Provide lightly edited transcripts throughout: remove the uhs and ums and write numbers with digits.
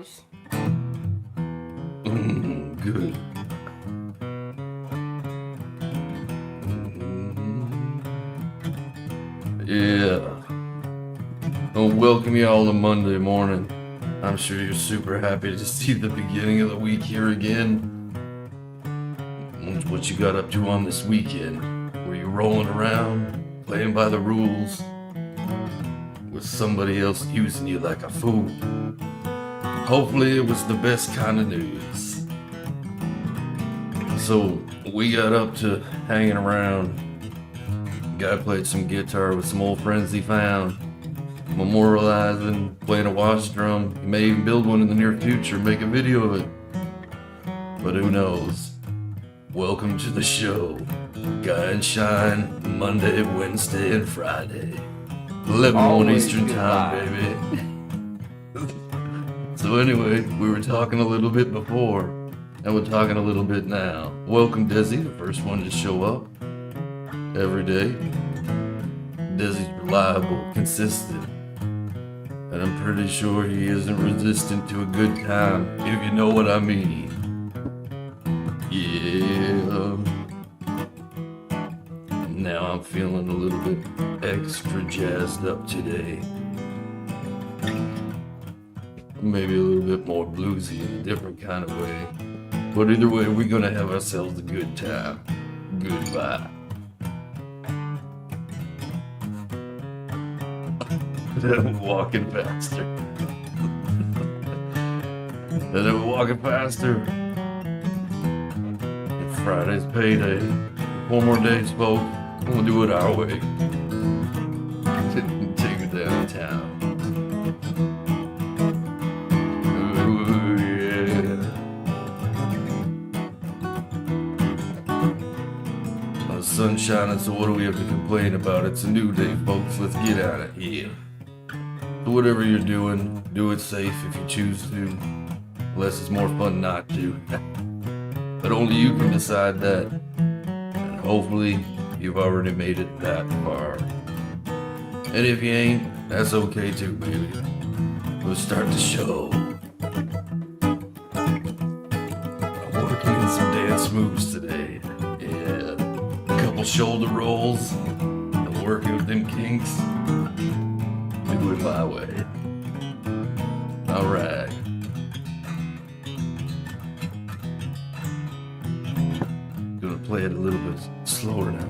yours? Good. Yeah. I'll welcome you all to Monday morning. I'm sure you're super happy to see the beginning of the week here again. What you got up to on this weekend? Were you rolling around, playing by the rules? Was somebody else using you like a fool? Hopefully it was the best kind of news. So we got up to hanging around. Guy played some guitar with some old friends he found. Memorializing, playing a wash drum. He may even build one in the near future, make a video of it. But who knows? Welcome to the show. Guy and Shine, Monday, Wednesday, and Friday. 11 Eastern time, baby. So anyway, we were talking a little bit before, and we're talking a little bit now. Welcome Desi, the first one to show up every day. Desi's reliable, consistent, and I'm pretty sure he isn't resistant to a good time, if you know what I mean. Yeah. Now I'm feeling a little bit extra jazzed up today. Maybe a little bit more bluesy in a different kind of way. But either way, we're gonna have ourselves a good time. Goodbye. I'm walking faster. And I'm walking faster. It's Friday's payday. 4 more days, folks. We'll do it our way. Take it downtown. Ooh, yeah. The sun's shining, so what do we have to complain about? It's a new day, folks. Let's get at it. Yeah. So whatever you're doing, do it safe if you choose to. Unless it's more fun not to. But only you can decide that. And hopefully, you've already made it that far. And if you ain't, that's okay too, baby. Let's start the show. I'm working in some dance moves today. Yeah. A couple shoulder rolls. I'm working with them kinks. Do it my way. Alright. Gonna play it a little bit slower now.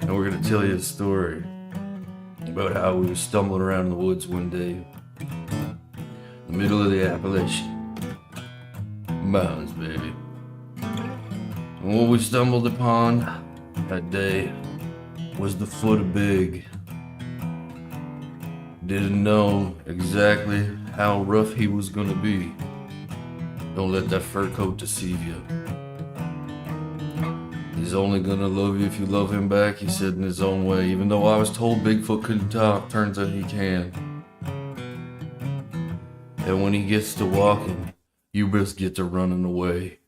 And we're gonna tell you a story about how we were stumbling around in the woods one day. In the middle of the Appalachian Mountains, baby. And what we stumbled upon that day was the foot of Big. Didn't know exactly how rough he was gonna be. Don't let that fur coat deceive you. He's only gonna love you if you love him back, he said in his own way. Even though I was told Bigfoot couldn't talk, turns out he can. And when he gets to walking, you just get to running away.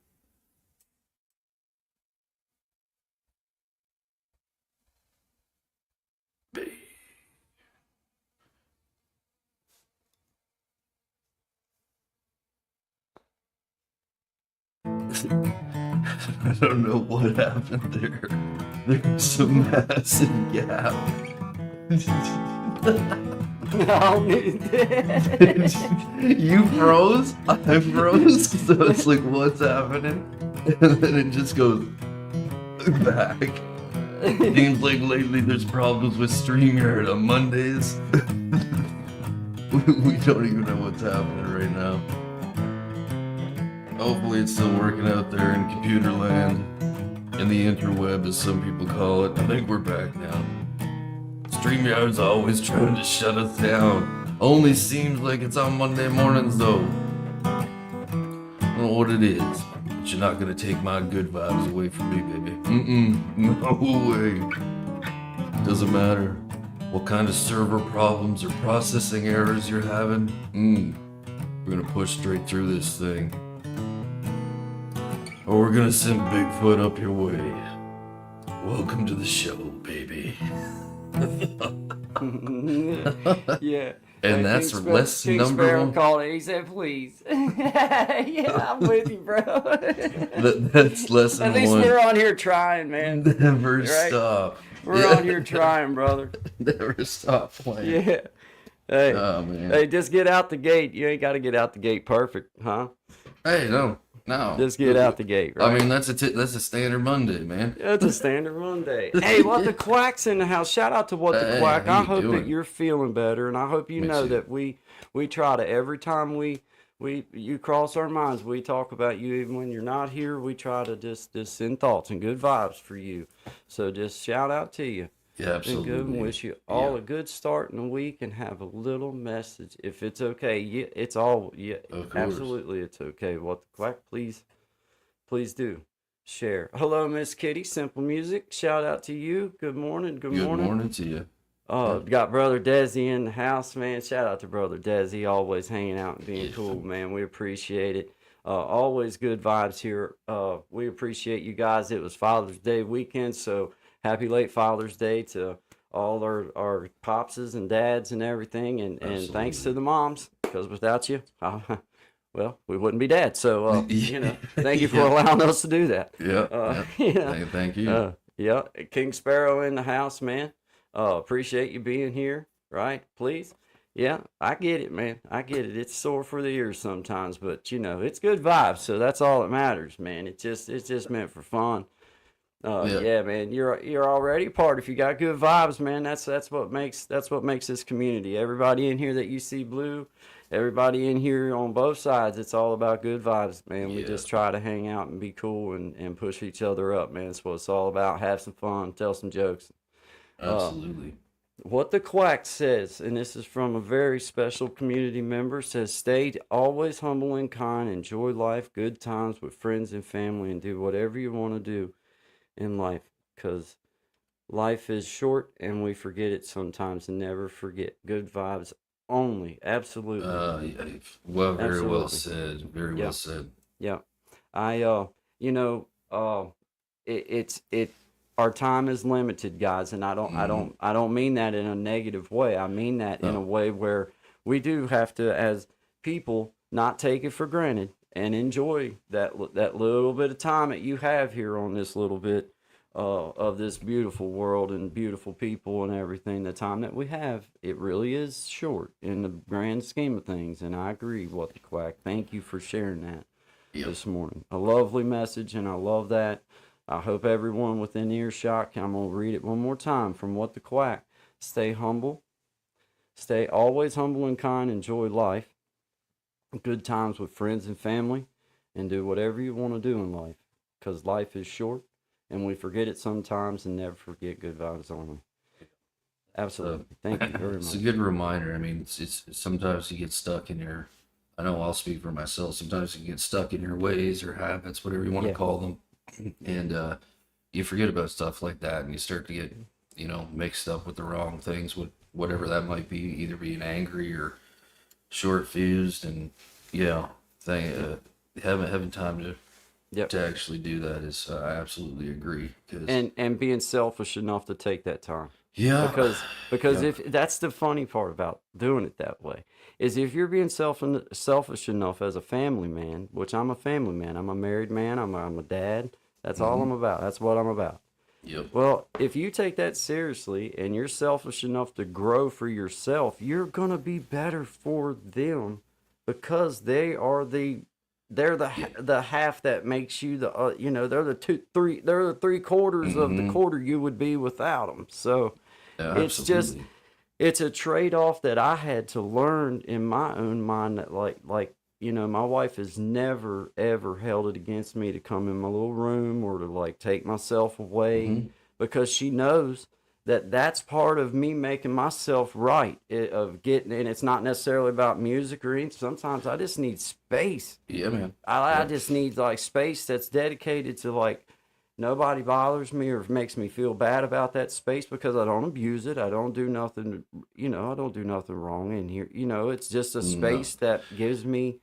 I don't know what happened there. There's a massive gap. You froze? I froze? So it's like, what's happening? And then it just goes back. Seems like lately there's problems with StreamYard on Mondays. We don't even know what's happening right now. Hopefully it's still working out there in computer land, in the interweb as some people call it. I think we're back now. StreamYard's always trying to shut us down. Only seems like it's on Monday mornings though. I don't know what it is, but you're not gonna take my good vibes away from me, baby. No way. Doesn't matter what kind of server problems or processing errors you're having. We're gonna push straight through this thing. Or we're gonna send Bigfoot up your way. Welcome to the show, baby. Yeah. And King, that's lesson King number Sparrow one. called it. He said, "Please." Yeah, I'm with you, bro. That's At lesson least we're one. on here trying, man. Never Right? stop. We're Yeah. on here trying, brother. Never stop playing. Yeah. Hey, Oh man. hey, just get out the gate. You ain't got to get out the gate perfect, huh? Hey, no, no. Just get out the gate, I right? mean, that's a standard Monday, man. It's a standard run day. Hey, what the quack's in the house? Shout out to what the Hey, quack. how I you hope that doing? you're feeling better, and I hope you Me know too. that we try to every time we you cross our minds, we talk about you even when you're not here. We try to just send thoughts and good vibes for you. So just shout out to you. Yeah, And good and absolutely. wish you all Yeah, a good start in the week and have a little message if it's okay. Yeah, it's all yeah, of course. absolutely it's okay. What the quack, please do share. Hello, Miss Kitty, Simple Music. Shout out to you. Good morning. Good Good morning. morning to you. Yep. Got brother Desi in the house, man. Shout out to brother Desi, always hanging out and being Yeah. cool, man. We appreciate it. Always good vibes here. We appreciate you guys. It was Father's Day weekend, so happy late Father's Day to all our popses and dads and everything, and thanks to Absolutely. the moms, because without you, well, we wouldn't be dads. So, thank you for Yeah. allowing us to do that. Yeah. Yeah. Yeah, Thank you. yeah. King Sparrow in the house, man. Appreciate you being here, right? Please. Yeah, I get it, man. I get it. It's sore for the ears sometimes, but it's good vibes, so that's all that matters, man. It's just meant for fun. Yeah. Yeah, man, you're already a part. If you got good vibes, man, that's what makes this community. Everybody in here that you see blue, everybody in here on both sides, it's all about good vibes, man. We Yeah. just try to hang out and be cool and push each other up, man. That's what it's all about. Have some fun, tell some jokes. Uh, Absolutely. what the quack says, and this is from a very special community member, says, "Stay always humble and kind, enjoy life, good times with friends and family, and do whatever you want to do in life, because life is short and we forget it sometimes, and never forget. Good vibes only." Absolutely. Yeah, well, very well Absolutely. said. Very well Yeah. said. Yeah. I you know, it our time is limited, guys, and I don't I Hmm. don't I don't mean that in a negative way. I mean that in a No. way where we do have to, as people, not take it for granted and enjoy that little bit of time that you have here on this little bit of this beautiful world and beautiful people and everything. The time that we have, it really is short in the grand scheme of things, and I agree. What the quack. Thank you for sharing that Yep. this morning. A lovely message, and I love that. I hope everyone within earshot, I'm going to read it one more time from What the Quack. Stay humble, stay always humble and kind, enjoy life, good times with friends and family, and do whatever you want to do in life, because life is short, and we forget it sometimes, and never forget good vibes only. So Absolutely. Thank you very it's a much. good reminder. I mean, it's sometimes you get stuck in your. I know I'll speak for myself. Sometimes you get stuck in your ways or habits, whatever you want to Yeah. call them, and you forget about stuff like that, and you start to get mixed up with the wrong things, with whatever that might be, either being angry or short fused, and yeah, thing having time Yep. to actually do that is I absolutely agree because And being selfish enough to take that time. yeah, Because yeah, if that's the funny part about doing it that way, is if you're being selfish enough as a family man, which I'm a family man, I'm a married man, I'm a dad. That's all hmm, I'm about. That's what I'm about. yep, Well, if you take that seriously and you're selfish enough to grow for yourself, you're gonna be better for them, because they're yeah, the half that makes you the they're the they're the three quarters of the hmm, quarter you would be without them. So yeah, it's just absolutely, it's a trade-off that I had to learn in my own mind, that my wife has never ever held it against me to come in my little room or to like take myself away, hmm, because she knows that that's part of me making myself right, of getting, and it's not necessarily about music or anything. Sometimes I just need space. yeah, man, I yeah, just need like space that's dedicated to like nobody bothers me or makes me feel bad about that space, because I don't abuse it. I don't do nothing, I don't do nothing wrong in here. It's just a no, space that gives me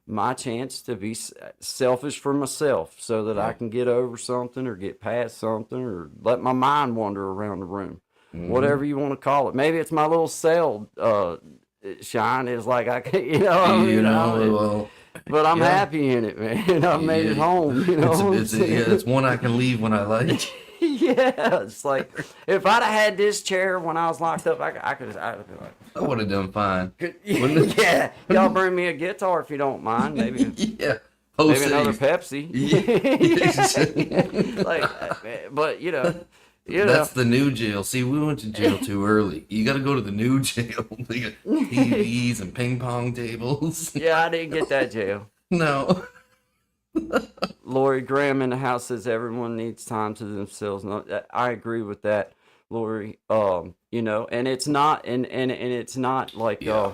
my chance to be selfish for myself, so that I yeah, can get over something or get past something or let my mind wander around the room. whatever you want to call it. Maybe it's my little cell shine is like I can, You know, well, but I'm yeah. happy in it, man. I made it home, you know. It's one I can leave when I like. Yeah, it's like if I'd have had this chair when I was locked up, I'd be like, I would have done fine. Wouldn't it? yeah, y'all bring me a guitar if you don't mind, maybe. Yeah. Maybe Jose. another Pepsi. Yeah. Like, but That's the new jail. See, we went to jail too early. You got to go to the new jail. They got TVs and ping pong tables. yeah, I didn't get that jail. No. Lori Graham in the house says everyone needs time to themselves. No, I agree with that, Lori. And it's not, and it's not like Yeah.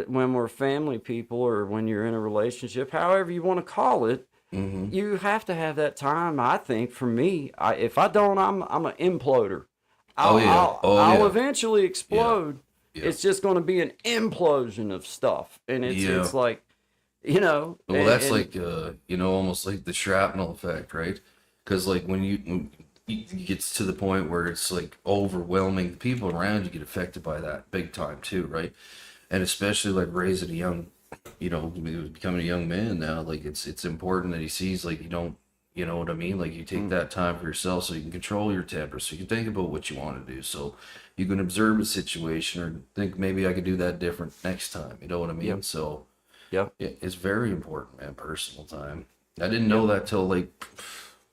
when we're family people or when you're in a relationship, however you want to call it. Mm-hmm. You have to have that time. I think for me, if I don't, I'm an imploder. I'll eventually explode. Yeah. It's just going to be an implosion of stuff, and it's like, Well, that's like almost like the shrapnel effect, right? Because like when it gets to the point where it's like overwhelming, the people around you get affected by that big time too, right? And especially like raising a young, becoming a young man now, like it's important that he sees like you don't, you know what I mean? Like you take that time for yourself so you can control your temper, so you can think about what you want to do, so you can observe a situation or think maybe I could do that different next time. You know what I mean? Yep. So Yep. it's very important, man. Personal time. I didn't know that till like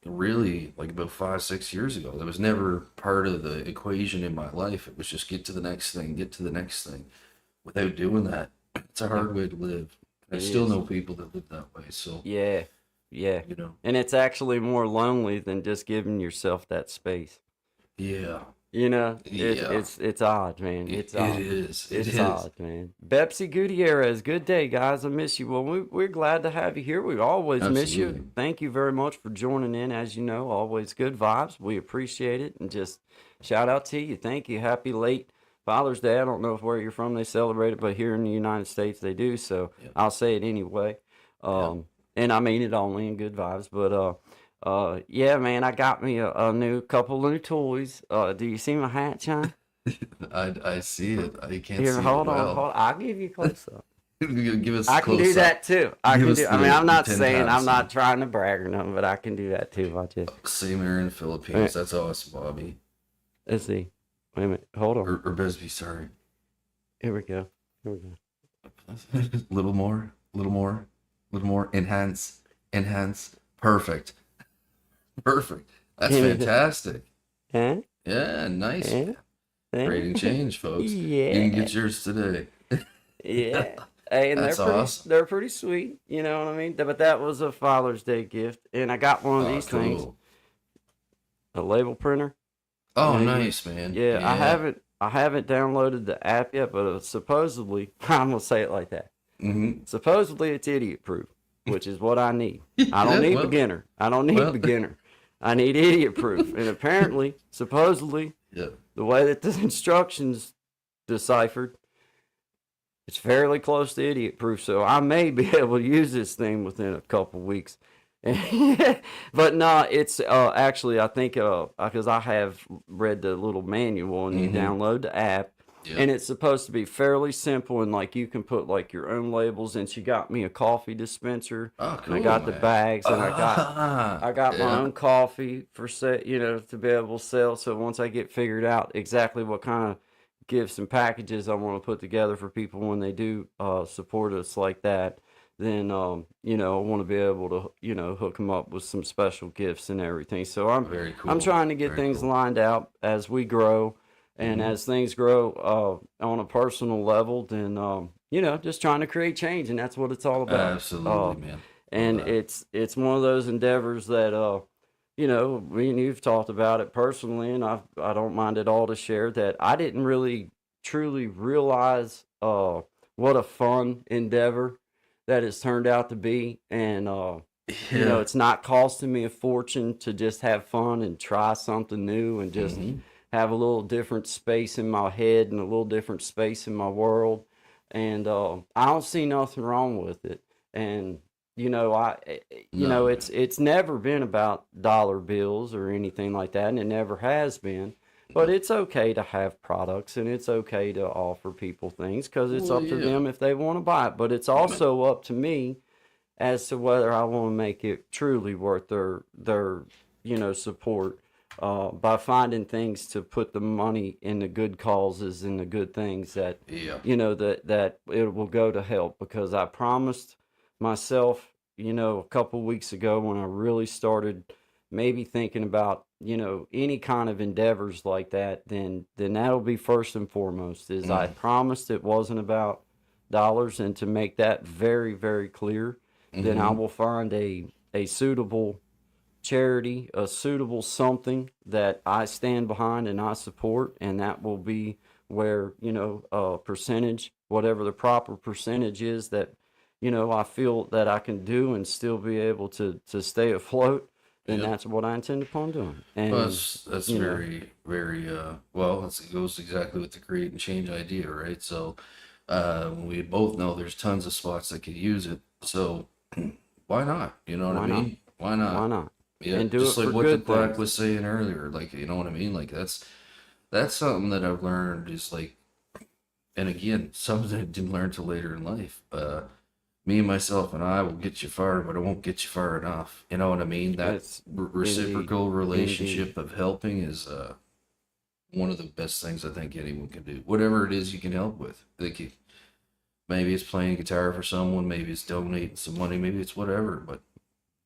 really like about 5-6 years ago. That was never part of the equation in my life. It was just get to the next thing, get to the next thing. Without doing that, it's a hard way to live. I still know people that live that way. So Yeah. And it's actually more lonely than just giving yourself that space. yeah, It's odd, man. It's odd. it is. It's odd, man. Betsy Gutierrez, good day, guys. I miss you. Well, we're glad to have you here. We always miss you. Absolutely. Thank you very much for joining in. As you know, always good vibes. We appreciate it. And just shout out to you. Thank you. Happy late Father's Day. I don't know if where you're from they celebrate it, but here in the United States they do. So I'll say it anyway. And I mean it only in good vibes. But yeah, man, I got me a couple new toys. Do you see my hat, Sean? I see it. I can't Here, see hold it on, well. hold on. I'll give you a close up. Give us. I can do that too. I Give can us do. I the- mean, I'm not the 10 saying I'm times. not trying to brag or nothing, but I can do that too. Watch it. Same here in the Philippines. That's awesome, Bobby. Let's see. Wait a minute. Hold on. Or Bisbee, sorry. Here we go. Little more. Enhance. Perfect. That's Give me the- fantastic. Huh? Yeah, nice. Huh? Huh? Rating change, folks. Yeah. You can get yours today. Yeah. Hey, and That's they're pretty, awesome. they're pretty sweet. You know what I mean? But that was a Father's Day gift, and I got one of these things, Cool. a label printer. Oh, Yeah, nice, man. Yeah, I haven't downloaded the app yet, but supposedly I'm gonna say it like that. Mm-hmm. Supposedly it's idiot proof, which is what I need. I don't Yeah, need well- beginner. I don't need well- beginner. I need idiot proof. And apparently, supposedly, Yeah. the way that the instructions deciphered, it's fairly close to idiot proof. So I may be able to use this thing within a couple weeks. But no, it's actually I think because I have read the little manual and you download the app. Yeah. And it's supposed to be fairly simple and like you can put like your own labels. And she got me a coffee dispenser. Oh, And I cool, got the man. bags and I got my Yeah. own coffee for to be able to sell. So once I get figured out exactly what kind of gifts and packages I want to put together for people when they do support us like that, then I want to be able to hook them up with some special gifts and everything. So Very cool. I'm trying to get Very things cool. lined out as we grow. And as things grow on a personal level, then just trying to create change, and that's what it's all about. Absolutely, man. And that. it's one of those endeavors that me and you've talked about it personally, and I don't mind at all to share that I didn't really truly realize what a fun endeavor that it's turned out to be, and Yeah. it's not costing me a fortune to just have fun and try something new and just have a little different space in my head and a little different space in my world. And I don't see nothing wrong with it. And it's never been about dollar bills or anything like that, and it never has been. But it's okay to have products and it's okay to offer people things because it's Well, up to yeah. them if they want to buy it. But it's also up to me as to whether I want to make it truly worth their support by finding things to put the money in the good causes and the good things that Yeah. that it will go to help because I promised myself a couple weeks ago when I really started maybe thinking about any kind of endeavors like that, then that'll be first and foremost is I Mm. promised it wasn't about dollars, and to make that very very clear, then I Mm-hmm. will find a suitable charity, a suitable something that I stand behind and I support, and that will be where, a percentage, whatever the proper percentage is that, I feel that I can do and still be able to stay afloat, then Yep. that's what I intend upon doing. Well, And, that's you know, very, very, well, it goes exactly with the create and change idea, right? So, we both know there's tons of spots that could use it. So, why not? You know what I why not? mean? Why Why not? not? Yeah, And do just it like for what the good quack things. was saying earlier, like, you know what I mean? Like, that's something that I've learned is like, and again, something that I didn't learn till later in life. Me and myself and I will get you far, but I won't get you far enough. You know what I mean? That That's indeed, reciprocal indeed. relationship of helping is one of the best things I think anyone can do. Whatever it is you can help with. Like maybe it's playing guitar for someone, maybe it's donating some money, maybe it's whatever. But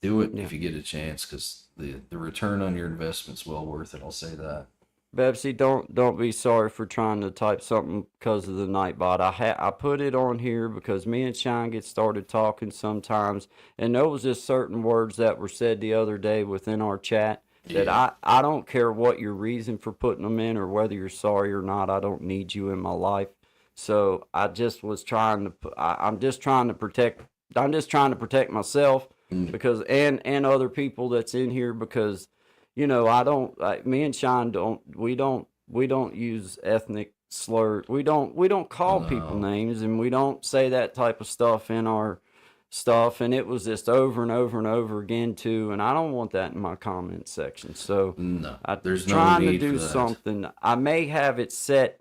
do it Yeah. if you get a chance, because the return on your investment's well worth it. I'll say that. Bebsy, don't be sorry for trying to type something because of the Nightbot. I put it on here because me and Shine get started talking sometimes, and there was just certain words that were said the other day within our chat that Yeah. I don't care what your reason for putting them in or whether you're sorry or not. I don't need you in my life. So I just was trying to. I'm just trying to protect. I'm just trying to protect myself Mm. because and other people that's in here because I don't like me and Sean we don't use ethnic slur. We don't call people No. names and we don't say that type of stuff in our stuff, and it was just over and over and over again too, and I don't want that in my comment section. So No. I'm There's no trying to need for do that. something. I may have it set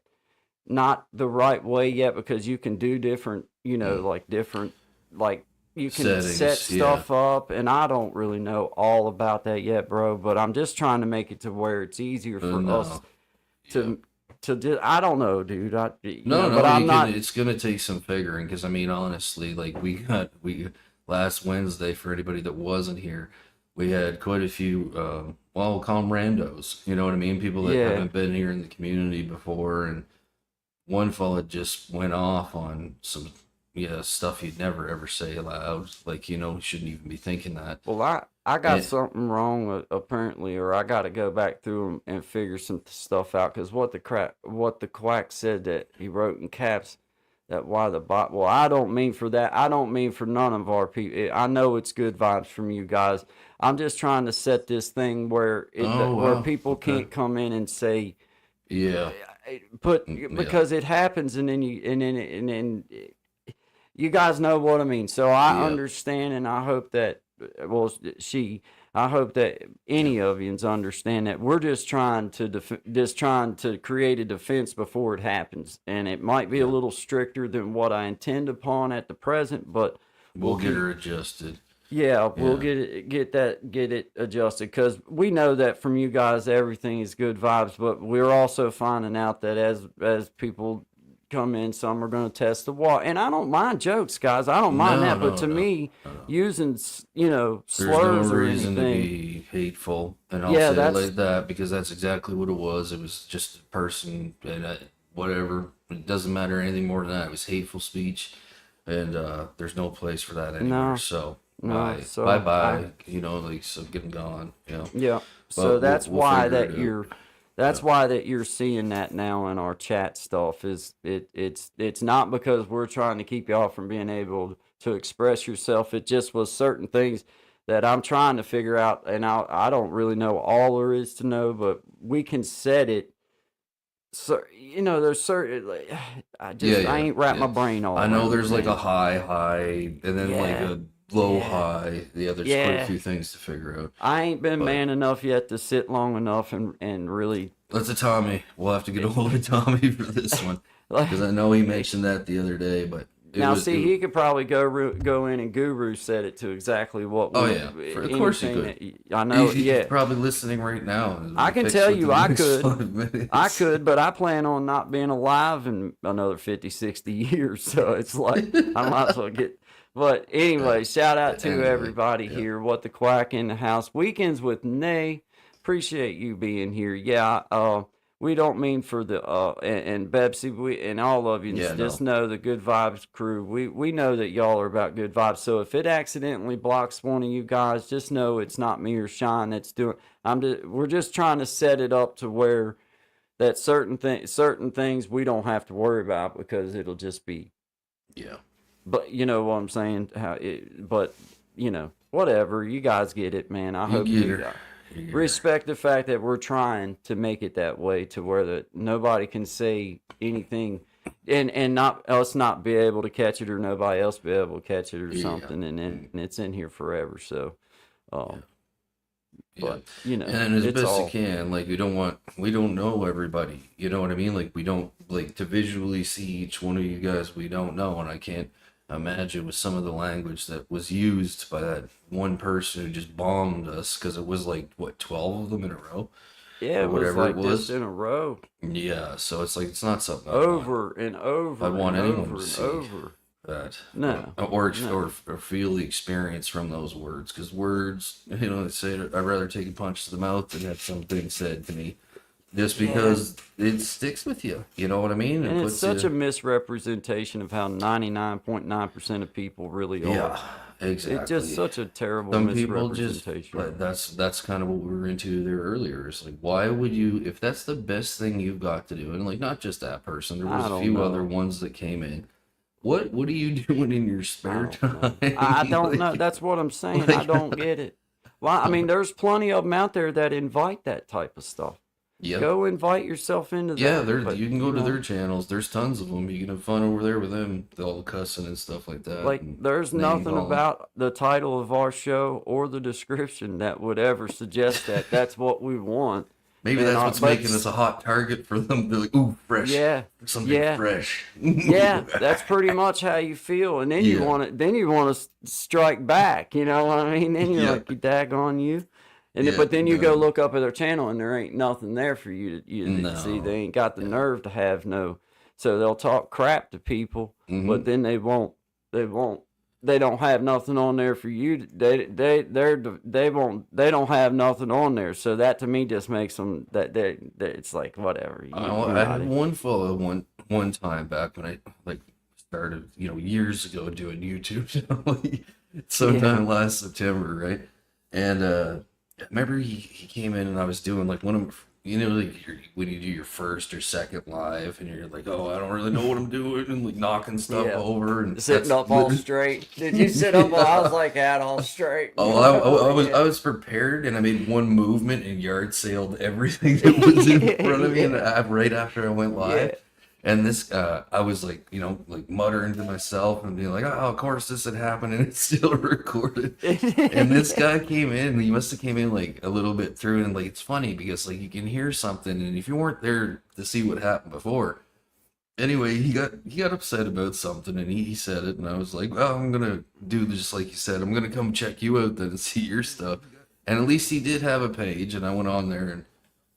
not the right way yet because you can do different, Mm. like different, like you can set Settings. Yeah. stuff up, and I don't really know all about that yet, bro. But I'm just trying to make it to where it's easier for us No. Yeah. to just. I don't know, dude. No, But no, you I'm can. not. It's gonna take some figuring because I mean, honestly, like we last Wednesday for anybody that wasn't here, we had quite a few. Well, we'll call them randos. You know what I mean? People that Yeah. haven't been here in the community before, and one fella just went off on some yeah stuff he'd never ever say aloud. Like he shouldn't even be thinking that. Well, I got And something wrong apparently, or I got to go back through 'em and figure some stuff out. Because what the quack said that he wrote in caps, that why the bot. Well, I don't mean for that. I don't mean for none of our people. I know it's good vibes from you guys. I'm just trying to set this thing where oh where wow, people okay, can't come in and say yeah, put yeah, because it happens, and then you guys know what I mean. So I yeah, understand, and I hope that well, I hope that yeah, any of yous understand that we're just trying to just trying to create a defense before it happens, and it might be a yeah. little stricter than what I intend upon at the present, but we'll We'll get keep her adjusted. yeah, we'll Yeah. get it adjusted because we know that from you guys everything is good vibes, but we're also finding out that as people come in, some are going to test the water, and I don't mind jokes, guys. I don't mind No, that, but no, to no, me, no. using There's no slurs or reason to anything, be hateful, and I'll yeah, say it that's like that because that's exactly what it was. It was just a person, and whatever. It doesn't matter anything more than that. It was hateful speech, and there's no place for that anywhere. no, So no. bye So I bye. Like so, get 'em gone. yeah. So But we'll that's we'll why figure that it out. you're Yeah. that's why that you're seeing that now in our chat stuff is it's not because we're trying to keep y'all from being able to express yourself. It just was certain things that I'm trying to figure out, and I don't really know all there is to know, but we can set it. So there's certain Yeah, I yeah, ain't wrapped my yeah. brain all I know around the there's like a things. high, and then like Yeah, a low, Yeah. high. Yeah, there's quite a Yeah. few things to figure out. I ain't been But man enough yet to sit long enough and really that's a Tommy. We'll have to get a hold of Tommy for this one because I know he mentioned that the other day. But it now was, see, he could probably go in and guru set it to exactly what oh we yeah, of course he anything could. that I know. He's Yeah, probably listening right now. And I can fix tell within you, the I next could. 5 minutes. I could, but I plan on not being alive in another 50, 60 years. So it's like, I might as well get. But anyway, shout out to Anyway, everybody yeah. here. What the Quack in the house. Weekends with Nay. Appreciate you being here. Yeah, we don't mean for the, and Bebsy, and all of you, Yeah, just no. know the Good Vibes crew. We know that y'all are about good vibes. So if it accidentally blocks one of you guys, just know it's not me or Sean that's doing. We're just trying to set it up to where that certain things we don't have to worry about because it'll just be, Yeah. but you know what I'm saying, but whatever, you guys get it, man. I You hope get you her. You get her. respect the fact that we're trying to make it that way to where that nobody can say anything and not us not be able to catch it or nobody else be able to catch it or Yeah. something, and it's in here forever. So um Yeah. but And as it's best all you can, like we don't know everybody. You know what I mean? Like we don't like to visually see each one of you guys we don't know, and I can't imagine with some of the language that was used by that one person who just bombed us because it was like what 12 of them in a row yeah, or it was whatever it like just was. in a row. Yeah, so it's like it's not something Over and over I'd want and anyone over to and see. over. That No, or no. feel the experience from those words because words, they say I'd rather take a punch to the mouth than have something said to me just Yeah. because it sticks with you. You know what I mean? It And it's puts such a you. misrepresentation of how 99.9% of people really are. Yeah, It's just exactly. such a terrible Some people just, misrepresentation. but that's kind of what we were into there earlier. It's like, why would you, if that's the best thing you've got to do, and like not just that person, there was I a don't few other know. ones that came in. What are you doing in your I spare don't know. time? I don't know. Like, That's what I'm saying. I don't get it. Well, I mean, there's plenty of them out there that invite that type of stuff. yep. Go invite yourself into Yeah, that. But, you can go to their channels. There's tons of them. You can have fun over there with them. They're all cussing and stuff like that. like, And there's name nothing calling. about the title of our show or the description that would ever suggest that that's what we want. Maybe And that's what's but making us a hot target for them. They're like, ooh, fresh. yeah, Something yeah, fresh. yeah. That's pretty much how you feel, and then you Yeah. want to strike back. You know what I mean? Then you're Yeah. like, you daggone you. And Yeah. but then you go No. look up at their channel, and there ain't nothing there for you to see. They No. ain't got the Yeah. nerve to have no. So they'll talk crap to people, Mm-hmm. but then they won't. They won't. They don't have nothing on there for you. They won't. They don't have nothing on there. So that to me just makes them that it's like whatever. I had one fellow one time back when I like started, years ago doing YouTube, like, sometime last September, right? And I remember he came in and I was doing like one of like when you do your first or second live and you're like, oh, I don't really know what I'm doing and like knocking stuff Yeah. over and Sitting that's up all literally- straight. Did you sit up? I was like out all straight. Oh, I was prepared and I made one movement and yard sailed everything that was in front of me and right after I went live. Yeah. And this, I was like, like muttering to myself and being like, oh, of course this had happened and it's still recorded. And this guy came in, and he must have came in like a little bit through, and like it's funny because like you can hear something, and if you weren't there to see what happened before, anyway, he got upset about something, and he said it, and I was like, well, I'm gonna do just like you said, I'm gonna come check you out then and see your stuff, and at least he did have a page, and I went on there and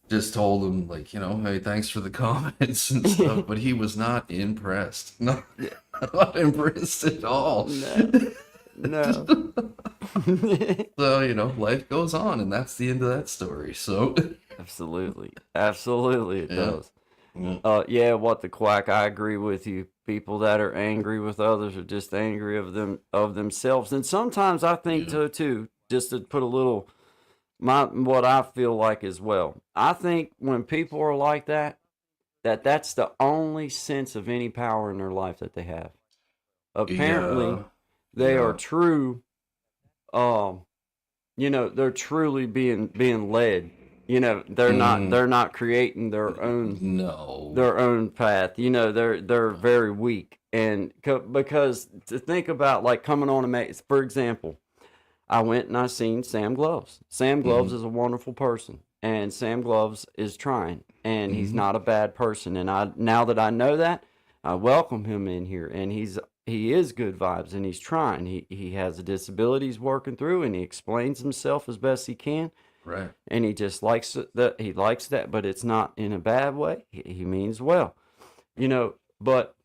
just told him like, hey, thanks for the comments and stuff, but he was not impressed, not impressed at all. No. So, life goes on, and that's the end of that story. So, Absolutely. Absolutely it Yeah. does. yeah, Yeah, what the Quack, I agree with you. People that are angry with others are just angry of themselves. And sometimes I think Yeah. so too, just to put a little what I feel like as well. I think when people are like that's the only sense of any power in their life that they have. Apparently, yeah, they are yeah. true. Um, they're truly being led. They're not creating their own No. path. They're very weak. And because to think about like coming on and make, for example, I went and I seen Sam Gloves. Sam Gloves Mm-hmm. is a wonderful person, and Sam Gloves is trying, and he's Mm-hmm. not a bad person. And I now that I know that, I welcome him in here, and he is good vibes, and he's trying. He has a disability he's working through, and he explains himself as best he can, Right. and he just likes that he likes that, but it's not in a bad way. He means well, you know. But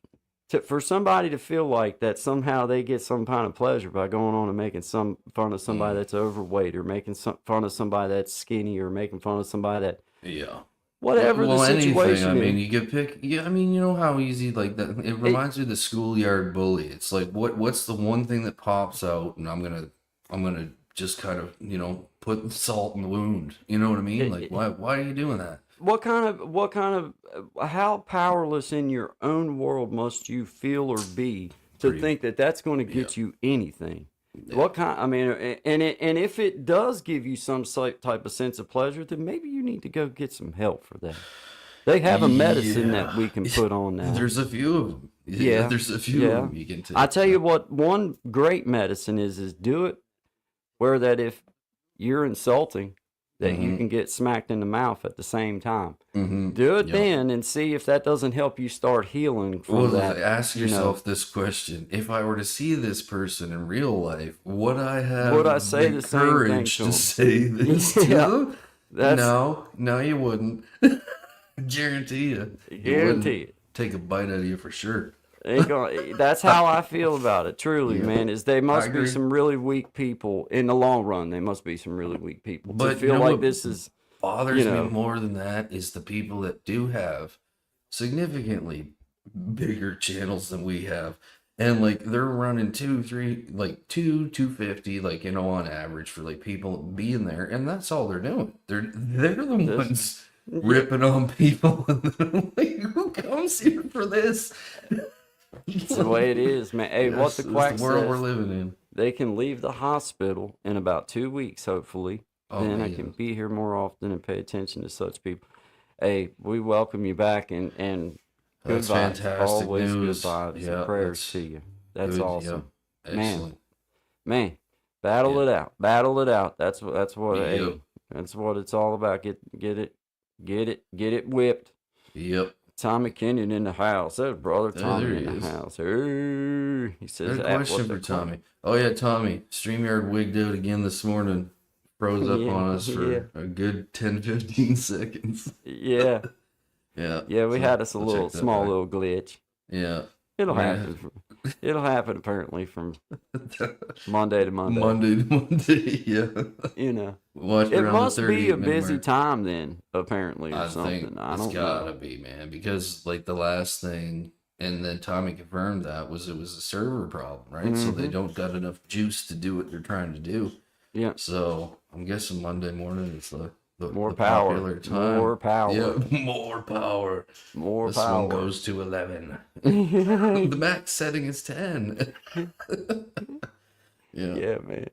for somebody to feel like that somehow they get some kind of pleasure by going on and making some fun of somebody Mm. that's overweight or making some fun of somebody that's skinny or making fun of somebody that Yeah. whatever the Well, anything. I situation is, mean, you could pick. Yeah, I mean, you know how easy like that. It it, reminds me of the schoolyard bully. It's like, what's the one thing that pops out, and I'm gonna just kind of, put salt in the wound. You know what I mean? Like, it why are you doing that? how powerless in your own world must you feel or be to Pretty. think that that's going to Yeah. get you anything? Yeah. I mean, and if it does give you some type of sense of pleasure, then maybe you need to go get some help for that. They have a medicine that Yeah. we can put on now. There's a few of them. Yeah, Yeah, there's a few of yeah. them you can take. I tell you what, one great medicine is do it where that if you're insulting, that you Mm-hmm. can get smacked in the mouth at the same time. Mm-hmm. Do it Yep. then and see if that doesn't help you start healing from Well, that. ask You know, yourself this question: if I were to see this person in real life, would I have would I say the same thing courage to to him? say this to Yeah, them? that's No, you wouldn't. Guarantee you, you wouldn't guarantee it. take a bite out of you for sure. Ain't gonna, that's how I feel about it. Truly, Yeah, man, is they I must be agree. some really weak people in the long run. They must be some really weak people to But you feel know like what this is, you bothers me know, more than that is the people that do have significantly bigger channels than we have. And like they're running 250, like, on average for like people being there, and that's all they're doing. They're the this. ones Yeah, ripping on people, and then I'm like, who comes here for this? it's the way it is, man. Hey, what Yes, the it's quack the world we're says, living in. they can leave the hospital in about 2 weeks, hopefully. Oh Then I can man, be here more often and pay attention to such people. Hey, we welcome you back, and good that's vibes, fantastic always good news. vibes and Yeah, prayers to that's you. That's good. Yeah, awesome, man. excellent. Man, battle Yeah, it out, battle it out. That's what yep, hey, that's what it's all about. Get it whipped. yep. Tommy Kenyon in the house. There's brother There Tommy he in the is. house. Hey, he Got says, a "At question what for the Tommy. Oh yeah, Tommy. StreamYard wigged out again this morning. Froze up yeah, on us yeah, for a good 10-15 seconds. yeah, Yeah, yeah. We had us a I'll little check that small back. little glitch. Yeah. It'll Yeah. happen. It'll happen apparently from Monday to Monday. Monday to Monday, yeah. You know, Watched it around the must be 38 a minute busy mark. time then, apparently, or I think something. I it's don't gotta know. be, man, because like the last thing, and then Tommy confirmed that it was a server problem, right? So they Mm-hmm. don't got enough juice to do what they're trying to do. Yeah, So I'm guessing Monday morning is more the power, popular time. more power, Yeah, more power. more This one power. goes to 11. Yeah, The max setting is 10. Yeah. man.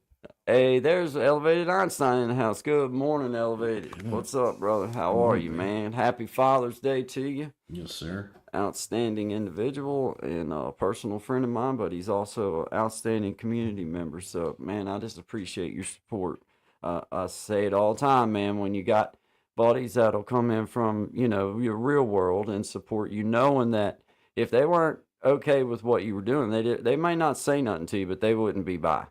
Hey, there's Elevated Einstein in the house. Good morning, Elevated. What's up, brother? How are you, man? Happy Father's Day to you. Yes, sir. Outstanding individual and a personal friend of mine, but he's also an outstanding community member. So, man, I just appreciate your support. I say it all the time, man. When you got buddies that'll come in from, your real world and support you, knowing that if they weren't okay with what you were doing, they might not say nothing to you, but they wouldn't be by.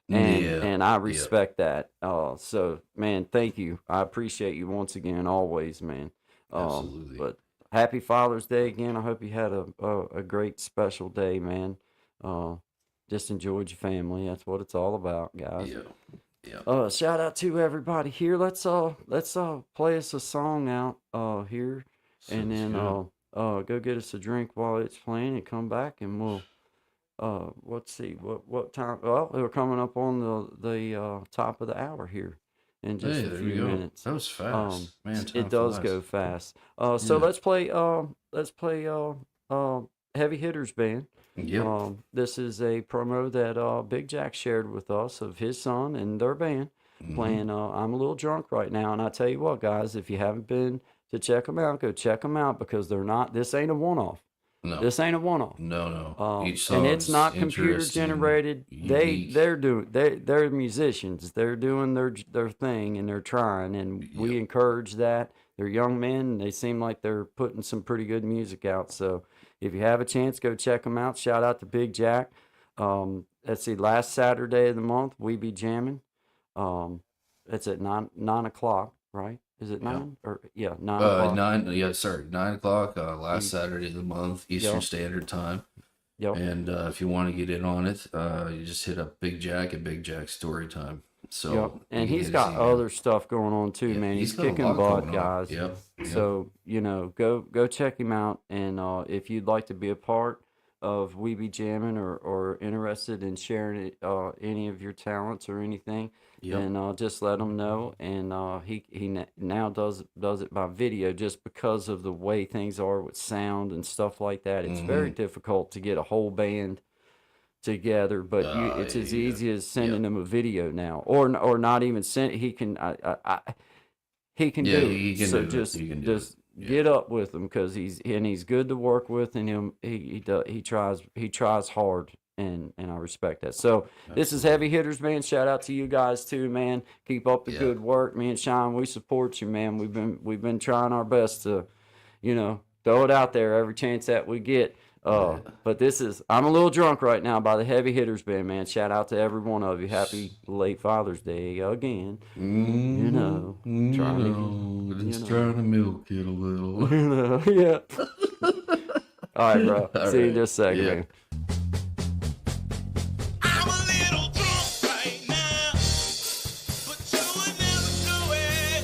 And Yeah. and I Yeah. respect that. So, man, thank you. I appreciate you once again, always, man. Absolutely. But happy Father's Day again. I hope you had a great special day, man. Uh, just enjoyed your family. That's what it's all about, guys. Yeah. Yeah. Shout out to everybody here. Let's play us a song out here, and Sounds then good. go get us a drink while it's playing, and come back, and we'll let's see what time. Well, we're coming up on the top of the hour here in just Hey, a there few you go. minutes. That was fast. Man, It time does flies. go fast. So Yeah. let's play Heavy Hitters Band. Yep. This is a promo that Big Jack shared with us of his son and their band Hmm. playing I'm a Little Drunk right now. And I tell you what, guys, if you haven't been to check them out, go check them out because this ain't a one-off. No. This ain't a one-off. No. Each And it's song's not computer interesting, generated. unique. They're musicians. They're doing their thing and they're trying, and we encourage that. They're young men. And they seem like they're putting some pretty good music out. So if you have a chance, go check them out. Shout out to Big Jack. Let's see, last Saturday of the month we be jamming. It's at 9 o'clock, right? Is it 9 or 9 o'clock? 9 o'clock, last Saturday of the month, Eastern Yep. Standard Time. Yep. And if you want to get in on it, you just hit up Big Jack at Big Jack Story Time. So Yep. And you he's can got get his email. other stuff going on too, Yeah, man. He's got a kicking lot butt, going on. guys. Yep. So, go check him out. And if you'd like to be a part of We Be Jamming or interested in sharing any of your talents or anything, Yep. then just let him know. And he now does it by video just because of the way things are with sound and stuff like that. It's very difficult to get a whole band together, but it's as easy as sending him a video now, or not even send. He can he can Yeah, do he it. can So do it. just He can do just get up with him because he's good to work with, and he tries hard, and I respect that. So this is Heavy Hitters, man. Shout out to you guys too, man. Keep up the good work, me and Sean. We support you, man. We've been trying our best to, throw it out there every chance that we get. But I'm a little drunk right now by the Heavy Hitters band, man. Shout out to every one of you. Happy late Father's Day again. Trying to milk it a little. yeah. All right, bro. All See you in right. just a second, Yeah. man. I'm a little drunk right now, but you would never know it.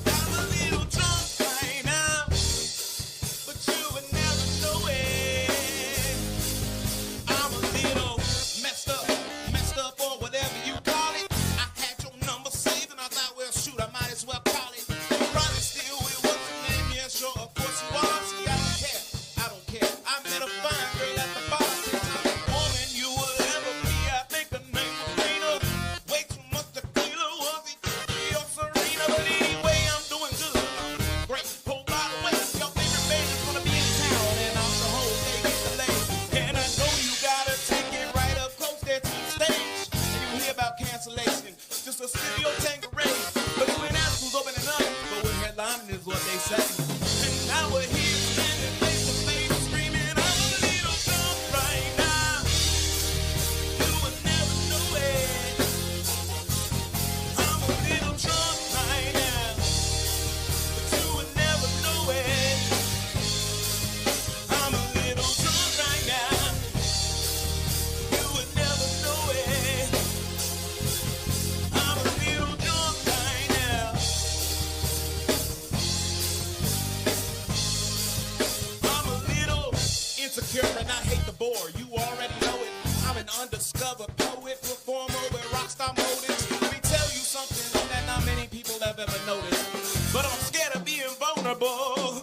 I'm a little drunk right now, but you would never know it. I'm a little messed up, or whatever you call it. I had your number saved and I thought, well, shoot, I might as well call it. You probably still with what's your name? Yeah, sure, of course you are. See, I don't care. I met a fine girl at the bar. Woman, you will ever be. I think her name was Rena. Way too much tequila, was it? Or Serena, but anyway, I'm doing good. Great. Oh, by the way, your favorite band is gonna be in town, and I'm the whole day get delayed. And I know you gotta take it right up close there to the stage. And you hear about cancellation, just a studio Tanqueray. But when that school's opening up, but when headlining is what they say. And now we're here standing face to face, screaming, I'm a little drunk right now. You would never know it. I'm a little drunk right now, but you would never know it. I'm a little drunk right now. You would never know it. I'm a little drunk right now. I'm a little insecure and I hate the bore. You already know it. I'm an undiscovered poet, performer with rockstar motives. Let me tell you something that not many people have ever noticed. But I'm scared of being vulnerable.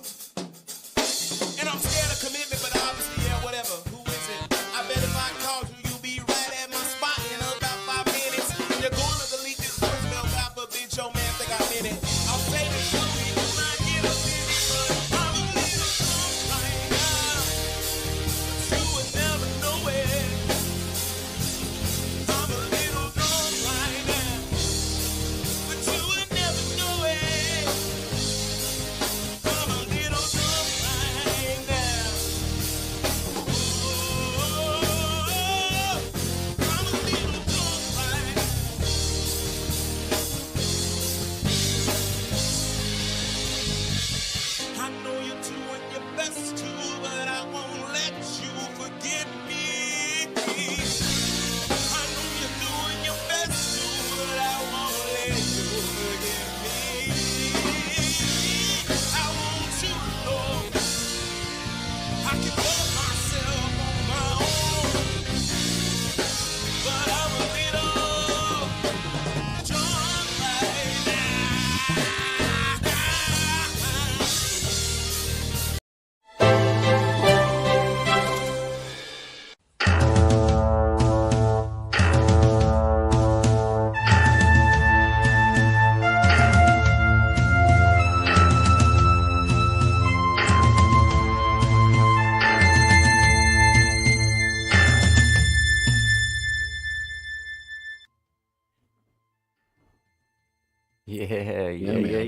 And I'm scared of commitment, but obviously, yeah, whatever. Who is it? I bet if I called you, you'll be right at my spot in about 5 minutes. And you're going to delete this voicemail, God forbid your man think I'm in it. I'll say this to you, you might get offended, but I'm a little drunk right now. But you would never know it. I'm a little drunk right now, but you would never know it. I'm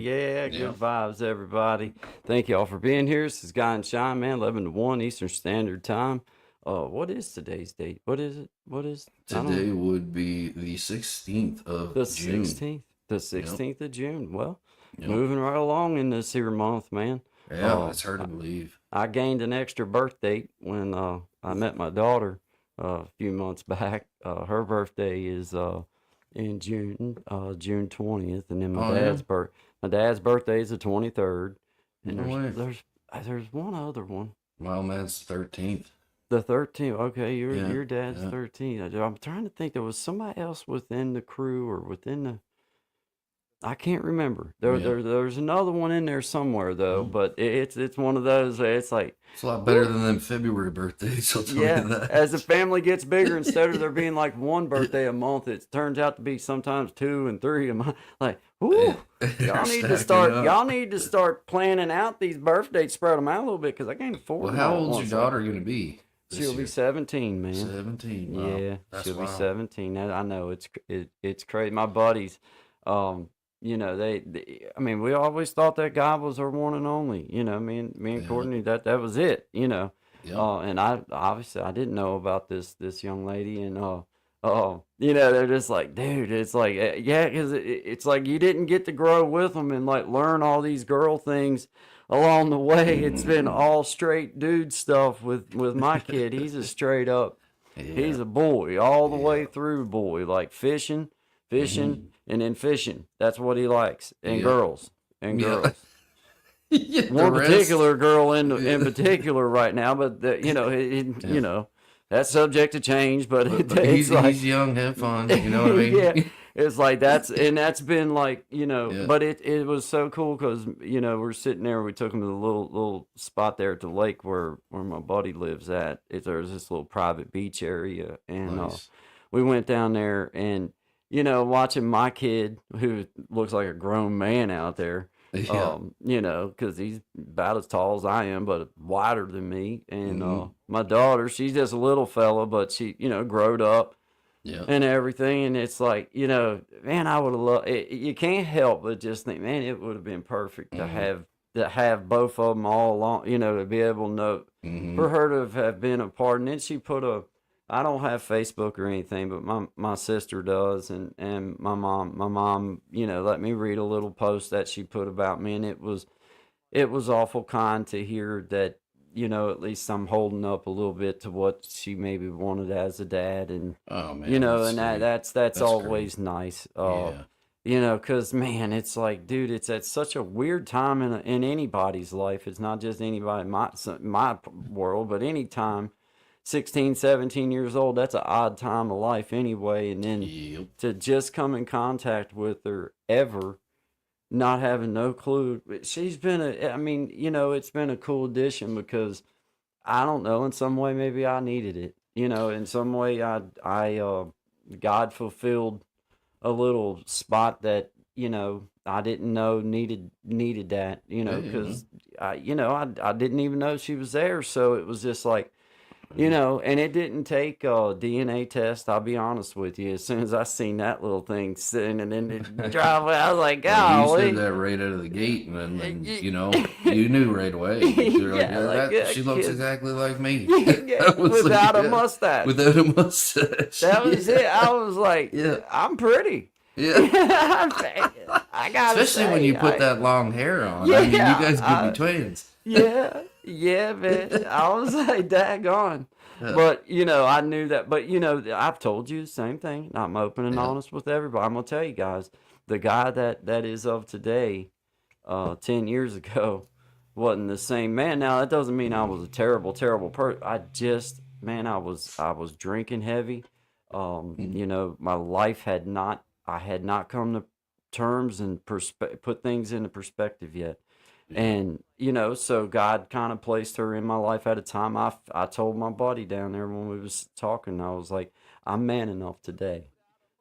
Yeah, Yeah. good vibes, everybody. Thank y'all for being here. This is Guy and Shine, man, 11 to 1 Eastern Standard Time. What is today's date? What is it? What is I don't Today would be the 16th of the June. 16th. The 16th of June. Well, Yep. moving right along in this here month, man. Yeah, it's hard to believe. I gained an extra birth date when I met my daughter a few months back. Her birthday is in June, June 20th, and then Oh, yeah? my dad's birthday is the 23rd, and No way. there's one other one. Well, man's 13th. The 13th. Okay, Yeah, your dad's yeah. 13th. I'm trying to think. There was somebody else within the crew or within the. I can't remember. There's another one in there somewhere though, but it's one of those. It's like It's a lot better than them February birthdays, I'll tell yeah. you that. As the family gets bigger, instead of there being like one birthday a month, it turns out to be sometimes 2 and 3 a month. Like, whoo, y'all need to start. Y'all need to start planning out these birthdays, spread them out a little bit because I can't afford. Well, them how all at old's once. your daughter going to be? this She'll be year? 17, man. 17. Wow. Yeah, That's she'll be wild. 17. I know it's crazy. My buddies, you know, I mean, we always thought that guy was our one and only. You know, me and Yeah. Courtney, that was it. You know, Yeah. and I obviously I didn't know about this young lady, and you know, they're just like, dude, it's like, yeah, because it's like you didn't get to grow with them and like learn all these girl things along the way. It's been all straight dude stuff with my kid. He's a straight up. He's a boy all the way through boy, like fishing, and then fishing. That's what he likes. And Yeah. girls. And Yeah. girls. Yeah, the One rest- particular girl in particular right now, but you know, you know, that's subject to change, but But it's like he's young, have fun. You know what I mean? yeah, it's like that's been like, you know, Yeah. but it was so cool because, you know, we're sitting there, we took him to the little spot there at the lake where my buddy lives at. There's this little private beach area, and Nice. we went down there, and you know, watching my kid who looks like a grown man out there, Yeah. you know, because he's about as tall as I am, but wider than me. And Mhm. my daughter, she's just a little fella, but she, you know, growed up Yeah. and everything. And it's like, you know, man, I would have loved it. You can't help but just think, man, it would have been perfect to have both of them all along, you know, to be able to know Mhm. for her to have been a part. And then she put I don't have Facebook or anything, but my sister does, and my mom, you know, let me read a little post that she put about me, and it was awful kind to hear that, you know, at least I'm holding up a little bit to what she maybe wanted as a dad, and Oh, man. you know, that's and sweet. that's great. always nice. Yeah. You know, because man, it's like, dude, it's at such a weird time in anybody's life. It's not just anybody in my world, but any time. 16, 17 years old, that's an odd time of life anyway. And then Yep. to just come in contact with her ever, not having no clue. She's been I mean, you know, it's been a cool addition because I don't know, in some way, maybe I needed it. You know, in some way, God fulfilled a little spot that, you know, I didn't know needed that, you know, Yeah, because I didn't even know she was there. So it was just like, you know, and it didn't take a DNA test. I'll be honest with you. As soon as I seen that little thing sitting in the driveway, I was like, Well, you golly. said that right out of the gate, and then you know, you knew right away. You're like, Yeah, yeah, like, that, she looks kid. exactly like me. Yeah, I was like, without a yeah, mustache. Without a mustache. That was it. I was like, Yeah. I'm pretty. Yeah. I gotta Especially when say, you put that long hair on. Yeah, I mean, you guys could I- be twins. Yeah, man. I was like, daggone. Yeah. But, you know, I knew that. But, you know, I've told you the same thing. I'm open and Yeah. honest with everybody. I'm going to tell you guys, the guy that is of today, 10 years ago, wasn't the same man. Now, that doesn't mean I was a terrible, terrible person. I just, man, I was drinking heavy. You know, my life I had not come to terms and put things into perspective yet. And, you know, so God kind of placed her in my life at a time. I told my buddy down there when we was talking, I was like, I'm man enough today.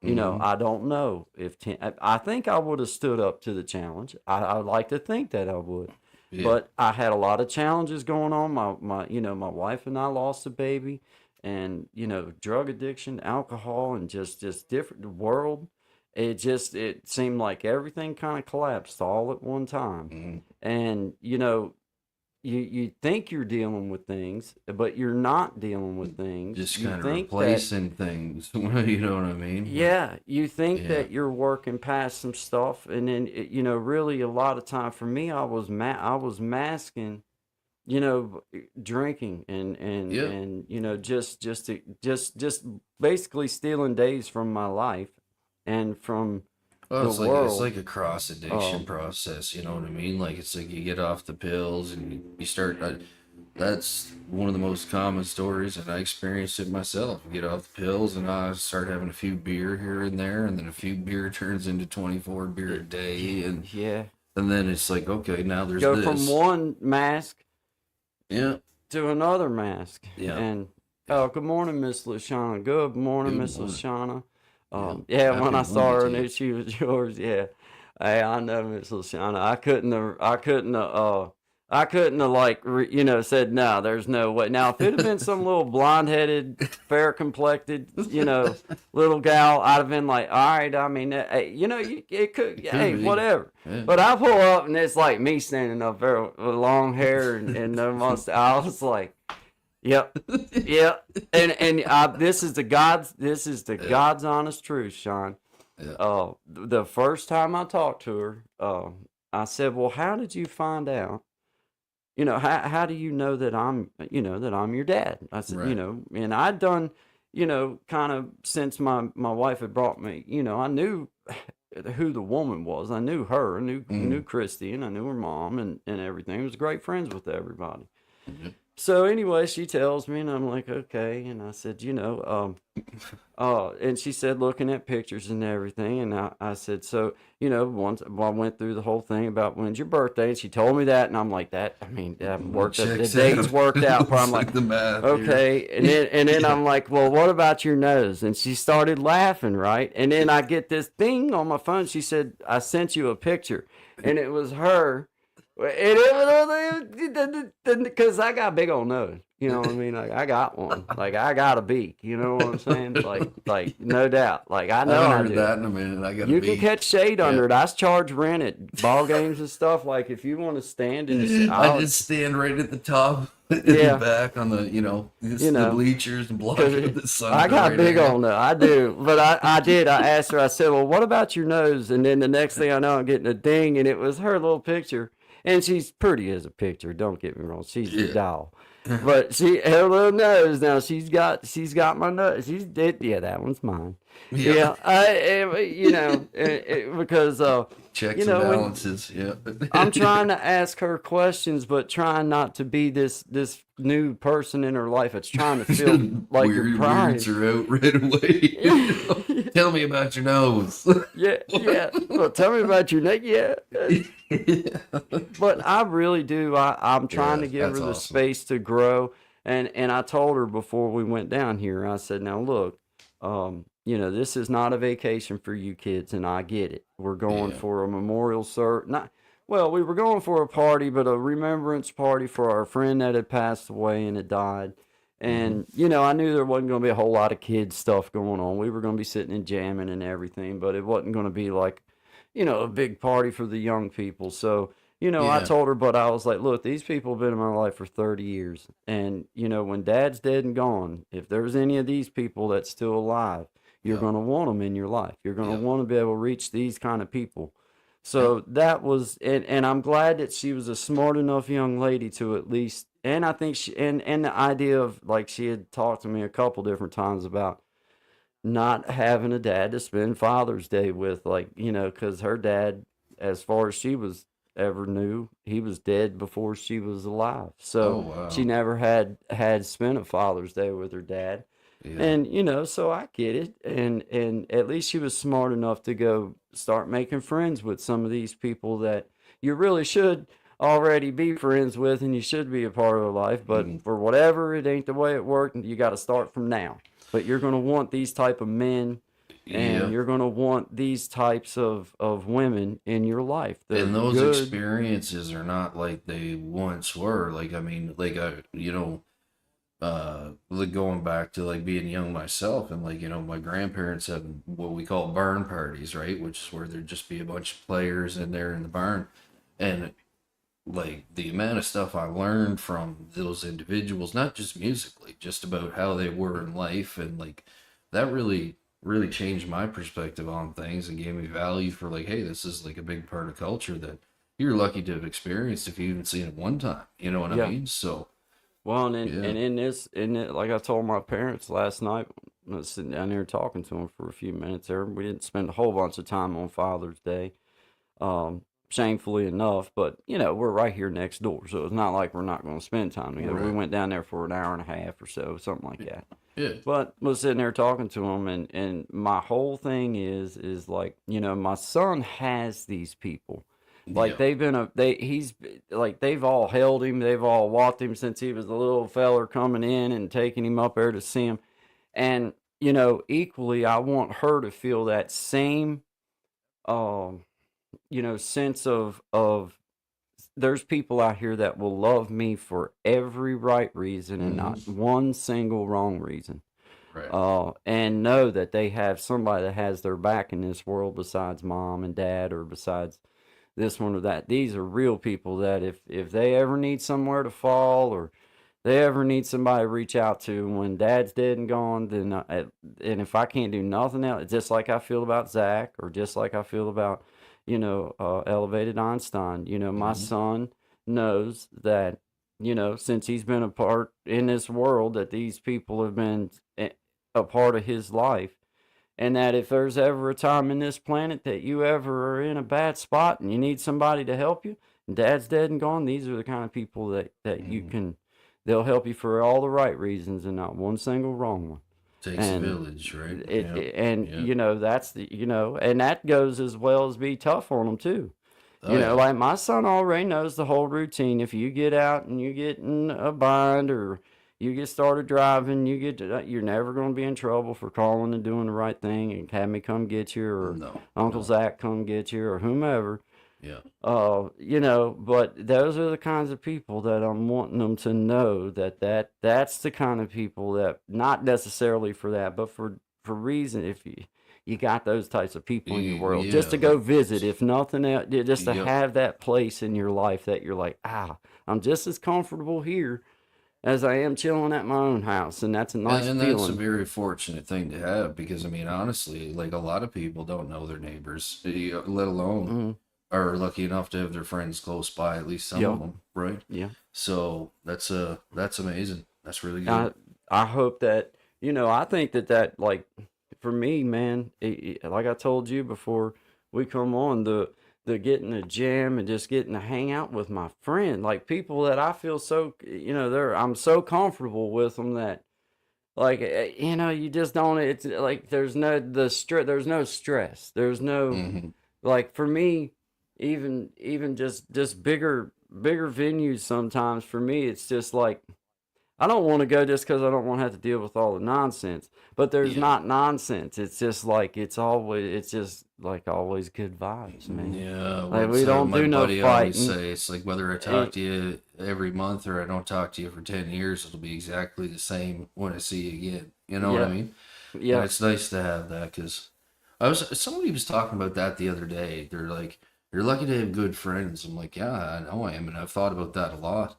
You know, I don't know if I think I would have stood up to the challenge. I'd like to think that I would. Yeah. But I had a lot of challenges going on. My you know, my wife and I lost a baby, and, you know, drug addiction, alcohol, and just different world. it seemed like everything kind of collapsed all at one time. Mhm. And you think you're dealing with things, but you're not dealing with things. Just You kind of think that replacing things. You know what I mean? yeah, you think Yeah. that you're working past some stuff, and then really a lot of time for me, I was masking, drinking Yeah. and just basically stealing days from my life and from Well, the it's world. like a cross addiction Um, process. You know what I mean? Like it's like you get off the pills and you start. That's one of the most common stories, and I experienced it myself. You get off the pills, and I start having a few beer here and there, and then a few beer turns into 24 beer a day, yeah, and then it's like, okay, now there's go this. from one mask Yeah, to another mask. Yeah. And good morning, Miss Lashana. Good morning, Good Miss morning. Lashana. Yeah. When I Happy saw her, I Monday to knew she was yours. Yeah. Hey, I know Miss Lashana. I couldn't have said no. There's no way. Now, if it had been some little blonde-headed, fair-complected, little gal, I'd have been like, all right. I mean, hey, it could, hey, be. whatever. Yeah. But I pull up and it's like me standing up there with long hair and no mustache. I was like, yep, yep. And this is the God's honest truth, Sean. Yeah. The first time I talked to her, I said, "Well, how did you find out? How do you know that I'm your dad?" I said, Right. and I'd done, kind of since my wife had brought me, I knew who the woman was. I knew her. I knew Christy, and I knew her mom and everything. I was great friends with everybody. Mhm. So anyway, she tells me, and I'm like, okay. And I said, and she said, looking at pictures and everything. And I said, so, once I went through the whole thing about when's your birthday, and she told me that, and I'm like, that worked out. The Checks dates out. worked out. But I'm It's like, the math. here. okay. And then I'm like, well, what about your nose? And she started laughing, right? And then I get this thing on my phone. She said, I sent you a picture, and it was her. And it was because I got a big old nose, you know what I mean? Like I got one, like I got a beak, you know what I'm saying? Like no doubt, like I I know haven't I heard do. that in a minute. I got You can catch shade under it. I charge rent at ball games and stuff. Like if you want to stand in the, I just stand right at the top, in Yeah. the back on the, the bleachers and block out the sun. I got right big there. on nose. I do. But I did. I asked her, I said, well, what about your nose? And then the next thing I know, I'm getting a ding, and it was her little picture. And she's pretty as a picture. Don't get me wrong. She's a Yeah. doll. But her little nose, now she's got my nose. Yeah, that one's mine. Yeah. Because Checks you know, and when- balances. Yeah. I'm trying to ask her questions, but trying not to be this new person in her life that's trying to feel like you're prying. Weirds are out right away. Tell me about your nose. Yeah. Well, tell me about your neck. Yeah. But I really do. I'm trying Yeah, to give her that's the awesome. space to grow. And I told her before we went down here, I said, now look, this is not a vacation for you kids, and I get it. We're going Yeah. for a memorial we were going for a party, but a remembrance party for our friend that had passed away and had died. And, I knew there wasn't going to be a whole lot of kids stuff going on. We were going to be sitting and jamming and everything, but it wasn't going to be like, a big party for the young people. So, I Yeah. told her, but I was like, look, these people have been in my life for 30 years. And, when dad's dead and gone, if there's any of these people that's still alive, you're Yeah. going to want them in your life. You're going to Yeah. want to be able to reach these kind of people. So that was, and I'm glad that she was a smart enough young lady to at least, and I think and the idea of, like, she had talked to me a couple different times about not having a dad to spend Father's Day with, like, because her dad, as far as she was ever knew, he was dead before she was alive. So Oh, wow. she never had spent a Father's Day with her dad. Yeah. And so I get it, and at least she was smart enough to go start making friends with some of these people that you really should already be friends with, and you should be a part of their life. But for whatever, it ain't the way it worked, and you got to start from now. But you're gonna want these type of men, and Yeah. you're gonna want these types of women in your life. They're And those good. experiences are not like they once were. Like, I mean, like, like going back to like being young myself, and like, my grandparents had what we call barn parties, right? Which is where there'd just be a bunch of players in there in the barn. And like the amount of stuff I learned from those individuals, not just musically, just about how they were in life, and like that really changed my perspective on things and gave me value for like, hey, this is like a big part of culture that you're lucky to have experienced if you even seen it one time. You know what I Yeah. mean? So Well, and yeah, in it, like I told my parents last night, I was sitting down there talking to them for a few minutes there. We didn't spend a whole bunch of time on Father's Day, shamefully enough, but we're right here next door, so it's not like we're not going to spend time together. We right, went down there for an hour and a half or so, something like that. yeah, But was sitting there talking to them, and my whole thing is like, my son has these people. Like yeah, they've all held him, they've all walked him since he was a little feller coming in and taking him up there to see him. And equally, I want her to feel that same um sense of there's people out here that will love me for every right reason and not hmm, one single wrong reason. right, And know that they have somebody that has their back in this world besides mom and dad, or besides this one or that. These are real people that if they ever need somewhere to fall, or they ever need somebody to reach out to when dad's dead and gone, then and if I can't do nothing else, just like I feel about Zach, or just like I feel about Elevated Einstein. My hmm, son knows that since he's been a part in this world, that these people have been a part of his life, and that if there's ever a time in this planet that you ever are in a bad spot and you need somebody to help you, and dad's dead and gone, these are the kind of people that you hmm. can, they'll help you for all the right reasons and not one single wrong one. Takes a And village, right? it, Yeah, it and yeah. that's the and that goes as well as be tough on them too. Oh yeah, Like my son already knows the whole routine. If you get out and you get in a bind, or you get started driving, you're never going to be in trouble for calling and doing the right thing and have me come get you, or no, Uncle no, Zach come get you, or whomever. yeah, But those are the kinds of people that I'm wanting them to know, that's the kind of people that, not necessarily for that, but for reason, if you got those types of people in your world, yeah, just to like, go visit, if nothing else, just to yep. have that place in your life that you're like, I'm just as comfortable here as I am chilling at my own house, and that's a nice And that's a feeling. very fortunate thing to have, because I mean, honestly, like a lot of people don't know their neighbors, let alone Mm, are lucky enough to have their friends close by, at least some of yeah, them, right? yeah. So that's amazing. That's really I good. I hope that I think that like for me, man, like I told you before we come on, the getting to jam and just getting to hang out with my friend, like people that I feel so I'm so comfortable with them that, like, you just don't. It's like there's no stress. There's no, Hmm. like, for me, even just bigger venues. Sometimes for me, it's just like I don't want to go just because I don't want to have to deal with all the nonsense. But there's Yeah. not nonsense. It's just like it's just like always good vibes, man. Yeah, Like what's we don't my do no buddy always fighting. say? It's like whether I talk It, to you every month or I don't talk to you for 10 years, it'll be exactly the same when I see you again. You know what I yeah, mean? And yeah. it's nice to have that, because somebody was talking about that the other day. They're like, you're lucky to have good friends. I'm like, yeah, I know I am. And I've thought about that a lot.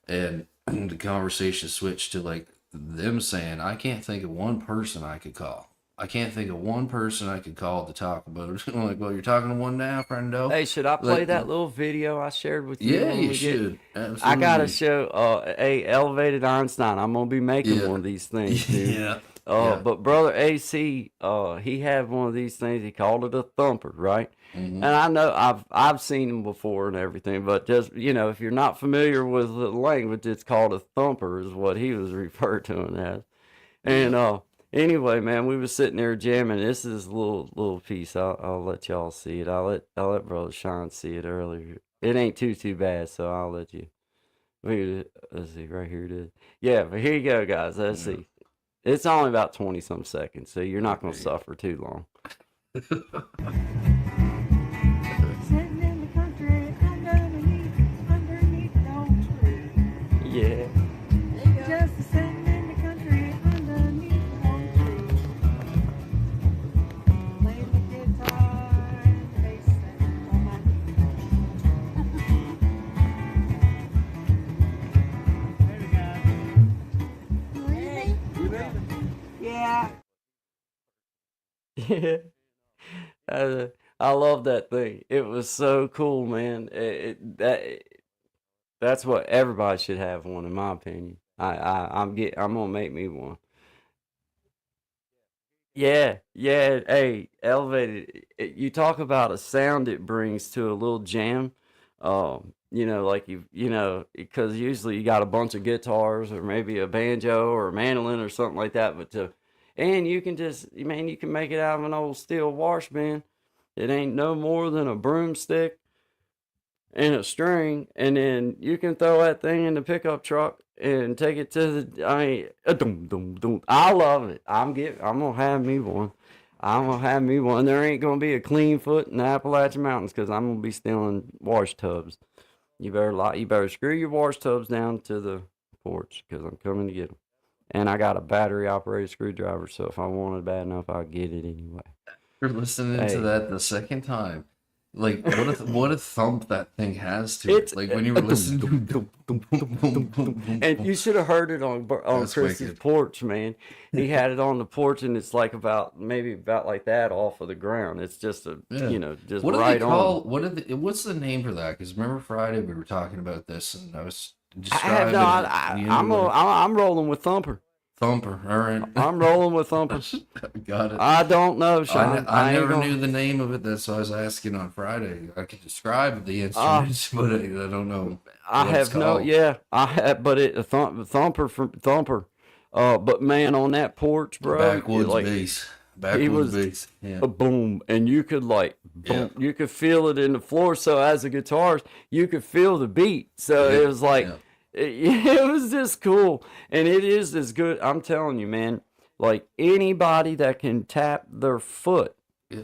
And the conversation switched to like them saying, I can't think of one person I could call. I can't think of one person I could call to talk about it. I'm like, well, you're talking to one now, friendo. Hey, should I play Like, that little video I shared with you yeah, when you we get? should. I gotta Absolutely. show a Elevated Einstein. I'm gonna be making Yeah. one of these things, dude. Yeah. Yeah. But brother AC, he had one of these things. He called it a thumper, right? Hmm. And I know I've seen them before and everything, but just if you're not familiar with the language, it's called a thumper, is what he was referred to it as. And Yeah. anyway, man, we was sitting there jamming. This is a little piece. I'll let y'all see it. I'll let Brother Sean see it earlier. It ain't too bad, so I'll let you. Let's see, right here it is. Yeah, but here you go, guys. Let's Yeah. see. It's only about 20 some seconds, so you're not gonna Okay. suffer too long. Sitting in the country underneath the old tree. Yeah. Just sitting Yeah. I love that thing. It was so cool, man. That's what everybody should have one, in my opinion. I'm gonna make me one. Yeah, yeah. Hey, elevated. You talk about a sound it brings to a little jam. Like because usually you got a bunch of guitars or maybe a banjo or a mandolin or something like that. And you can just, man, you can make it out of an old steel wash bin. It ain't no more than a broomstick and a string, and then you can throw that thing in the pickup truck and take it to the. Dum dum dum. I love it. I'm gonna have me one. I'm gonna have me one. There ain't gonna be a clean foot in the Appalachian Mountains because I'm gonna be stealing wash tubs. You better screw your wash tubs down to the porch because I'm coming to get them. And I got a battery operated screwdriver, so if I want it bad enough, I'll get it anyway. You're listening to Hey, that the second time. Like what a thump that thing has to it's it. Like when you were listening to and you should have heard it on That's Chris's wicked. porch, man. He had it on the porch, and it's like about like that off of the ground. It's just Yeah. just What do right they on. call what's the name for that? Because remember Friday we were talking about this and I was I have describing no. it. And you knew what I'm rolling with Thumper. Thumper. All right. I'm rolling with Thumper. Got it. I don't know, Sean. I ain't never gonna. knew the name of it. That's why I was asking on Friday. I could describe the instruments, but I don't know I what it's have no. called. Yeah, I have, but Thumper from Thumper. But man, on that porch, bro, Backwoods like bass. he Backwoods was bass. Yeah. a boom, and you could like Yeah. boom, you could feel it in the floor. So as a guitarist, you could feel the beat. So Yeah. it was like Yeah. it was just cool, and it is as good. I'm telling you, man. Like anybody that can tap their foot, Yeah.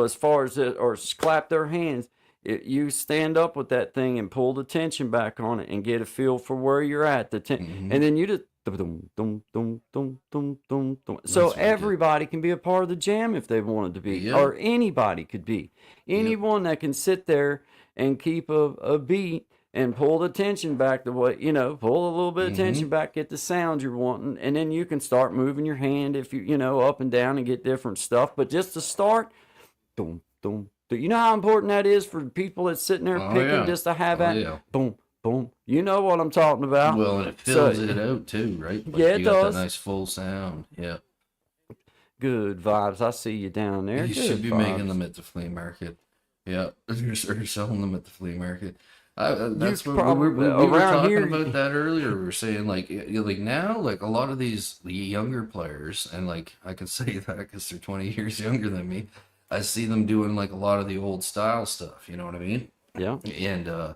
as far as it, or clap their hands, you stand up with that thing and pull the tension back on it and get a feel for where you're at. Mhm. And then you just. Dum, dum, dum, dum, dum, dum, dum. So That's wicked. everybody can be a part of the jam if they wanted to be, Yeah. or anybody could be. Anyone that can sit there and keep a beat and pull the tension back the way, pull a little bit of tension back, get the sound you're wanting, and then you can start moving your hand if up and down and get different stuff. But just to start, boom, boom. You know how important that is for people that's sitting there Oh, picking yeah. just to have Oh, that yeah. boom, boom. You know what I'm talking about. Well, and it So, fills it out too, right? Like yeah, it you got does. that nice full sound. Yeah. Good vibes. I see you down there. You Good should be vibes. making them at the flea market. Yeah. You're selling them at the flea market. That's You what probably we were around talking here. about that earlier. We were saying like now, like a lot of these younger players, and like I can say that because they're 20 years younger than me. I see them doing like a lot of the old style stuff. You know what I mean? Yeah. And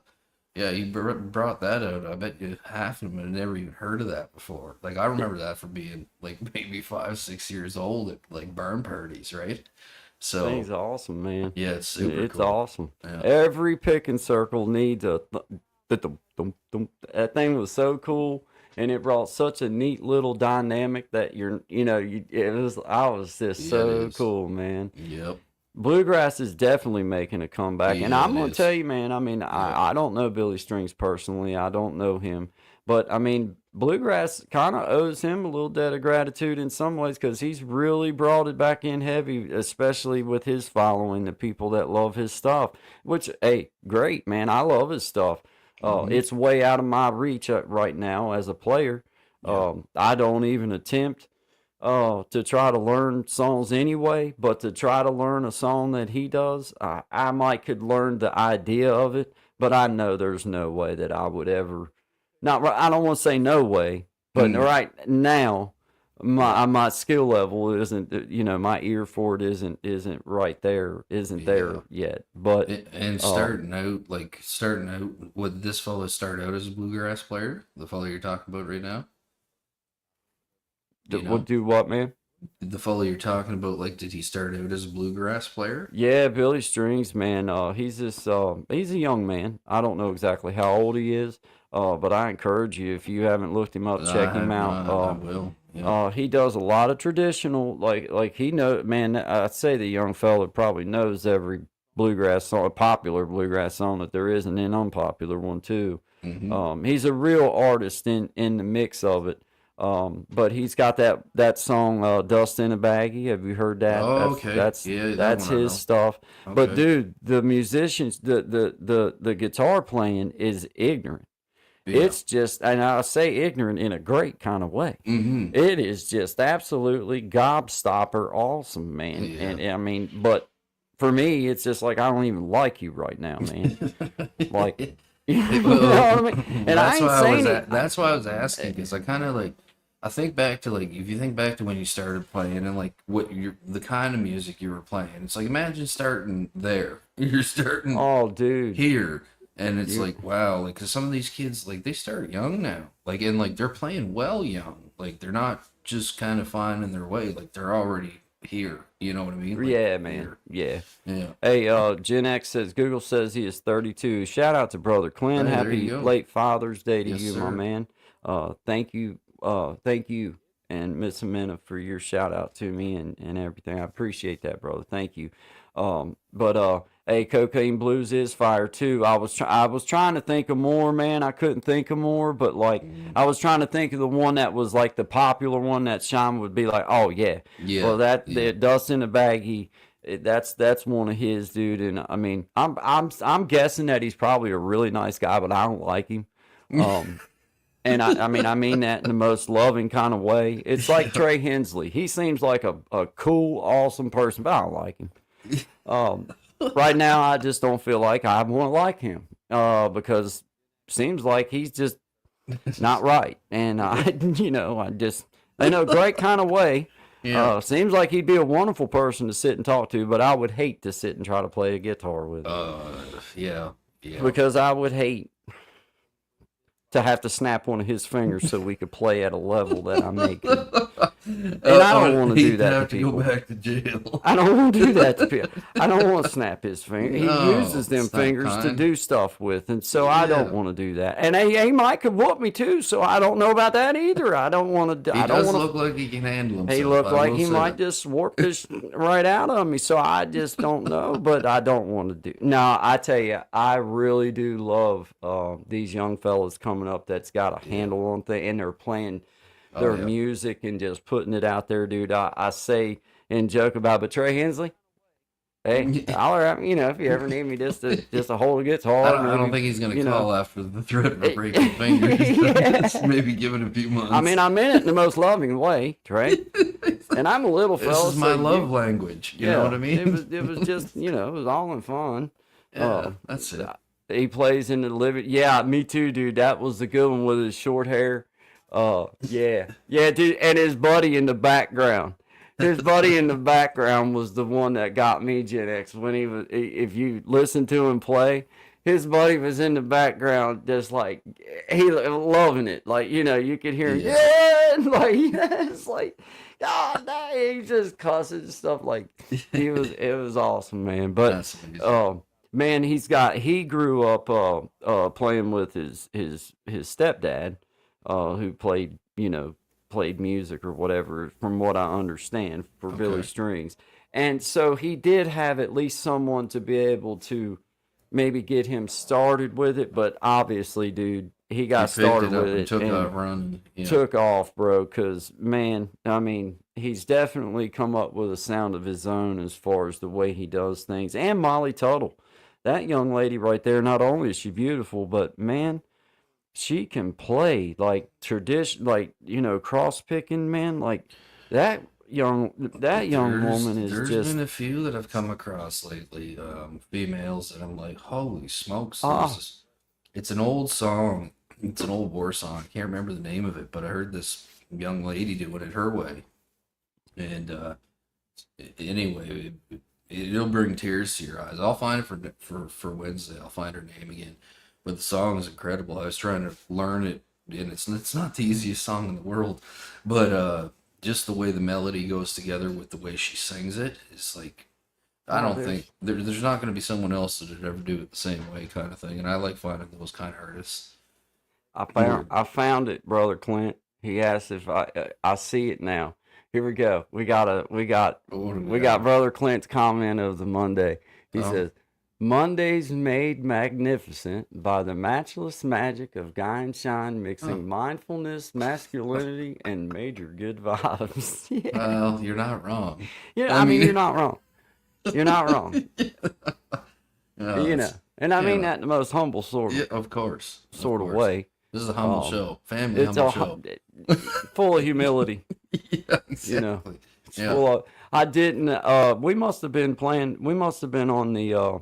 yeah, you brought that out. I bet you half of them had never even heard of that before. Like I remember that from being like maybe 5, 6 years old at like burn parties, right? So Thing's awesome, man. yeah, it's super It's cool. awesome. Yeah. Every picking circle needs a thump. That thing was so cool, and it brought such a neat little dynamic that I was just Yeah, it so is. cool, man. Yep. Bluegrass is definitely making a comeback, and Yeah, I'm it gonna is. tell you, man. I mean, I don't know Billy Strings personally. I don't know him, but I mean, bluegrass kind of owes him a little debt of gratitude in some ways because he's really brought it back in heavy, especially with his following, the people that love his stuff. Which, hey, great, man. I love his stuff. It's way out of my reach right now as a player. I don't even attempt to try to learn songs anyway, but to try to learn a song that he does, I might could learn the idea of it, but I know there's no way that I would ever. Not right. I don't want to say no way, but right now, my skill level isn't. My ear for it isn't right there. Isn't there yet? But And starting out, would this fellow start out as a bluegrass player? The fellow you're talking about right now? Do you know? would do what, man? The fellow you're talking about, like, did he start out as a bluegrass player? Yeah, Billy Strings, man. He's he's a young man. I don't know exactly how old he is. But I encourage you, if you haven't looked him up, check him out. I will. Yeah. He does a lot of traditional, like he know, man. I'd say the young fella probably knows every bluegrass song, a popular bluegrass song that there is, and an unpopular one too. Mhm. He's a real artist in the mix of it. But he's got that song "Dust in a Baggie." Have you heard that? Oh, That's okay. that's Yeah, that that's one I his know. stuff. But Okay. dude, the musicians, the guitar playing is ignorant. Yeah. It's just, and I say ignorant in a great kind of way. Mm-hmm. It is just absolutely gobstopper awesome, man. Yeah. And I mean, but for me, it's just like I don't even like you right now, man. Like, you know what I mean? And I ain't saying it. That's why I was asking, because I kind of like, I think back to like, if you think back to when you started playing and like the kind of music you were playing, it's like, imagine starting there. You're starting Oh, dude. here. And it's You- like, wow, like, cause some of these kids, like, they start young now. Like, and like, they're playing well young. Like, they're not just kind of finding their way. Like, they're already here. You know what I mean? Like, Yeah, man. here. Yeah. Yeah. Hey, Gen X says Google says he is 32. Shout out to brother Clint. Hey, there Happy you go. late Father's Day to Yes, you, my sir. man. Thank you, and Miss Amena for your shout out to me and everything. I appreciate that, brother. Thank you. Hey, Cocaine Blues is fire too. I was trying to think of more, man. I couldn't think of more, but like I was trying to think of the one that was like the popular one that Sean would be like, oh yeah, Yeah. well that yeah. the Dust in the Baggie. That's one of his, dude. And I mean, I'm guessing that he's probably a really nice guy, but I don't like him. And I mean that in the most loving kind of way. It's like Trey Hensley. He seems like a cool, awesome person, but I don't like him. Right now, I just don't feel like I want to like him because seems like he's just not right. And in a great kind of way. Yeah. Seems like he'd be a wonderful person to sit and talk to, but I would hate to sit and try to play a guitar with him Yeah. Yeah. because I would hate to have to snap one of his fingers so we could play at a level that I make. And I don't want to do that have to to go people. back to jail. I don't want to do that to people. I don't want to snap his finger. He No, uses them it's not fingers to kind. do stuff with, and so I don't Yeah. want to do that. And he might could whoop me too, so I don't know about that either. I don't want to. He I don't does want to. look like he can handle himself. He looked I like will he say might that. just warp this right out of me, so I just don't know. But I don't want to do. No, I tell you, I really do love these young fellas coming up that's got a handle on things, and they're playing their yeah. music and just putting it out there, dude. I say and joke about, but Trey Hensley, hey, holler at me, if you ever need me just to hold a guitar. I don't maybe, think he's gonna you know. call after the threat of breaking fingers. Yeah. Just maybe give it a few months. I mean, I meant it in the most loving way, Trey. And I'm a little this fella. is my so love language. You know what I mean? It was just, it was all in fun. Yeah, that's it. He plays in the living. Yeah, me too, dude. That was the good one with his short hair. Yeah, dude. And his buddy in the background. His buddy in the background was the one that got me, Gen X. When if you listen to him play, his buddy was in the background, just like he loving it. Like you could hear him, and like it's like, God, dang, he just cussing and stuff. Like it was awesome, man. But That's amazing. man, he grew up playing with his stepdad, who played music or whatever, from what I understand, for Billy Okay. Strings. And so he did have at least someone to be able to maybe get him started with it, but obviously, dude, he got He picked started it up with and it took and a run. Yeah. took off, bro, because, man, I mean, he's definitely come up with a sound of his own as far as the way he does things. And Molly Tuttle, that young lady right there, not only is she beautiful, but, man, she can play like tradition, like cross picking, man. Like that young woman is There's just been a few that I've come across lately, females, that I'm like, holy smokes! Ah. It's an old song. It's an old war song. I can't remember the name of it, but I heard this young lady doing it her way, and anyway, it'll bring tears to your eyes. I'll find it for Wednesday. I'll find her name again. But the song is incredible. I was trying to learn it, and it's not the easiest song in the world, but just the way the melody goes together with the way she sings it, it's like, I don't think there's not going to be someone else that would ever do it the same way, kind of thing. And I like finding those kind of artists. I found it, brother Clint. He asked if I see it now. Here we go. We got brother Clint's comment of the Monday. He says, Mondays made magnificent by the matchless magic of Guy and Shine, mixing mindfulness, masculinity, and major good vibes. Yeah. Well, you're not wrong. Yeah, I mean, you're not wrong. You're not wrong. No, You know, it's- and I mean yeah. that in the most humble sort Yeah, of course. of course. way. This is a humble Um, show. Family It's humble all show. full of humility. Yeah, exactly. You know. It's Yeah. full of, I didn't. We must have been playing. We must have been on the.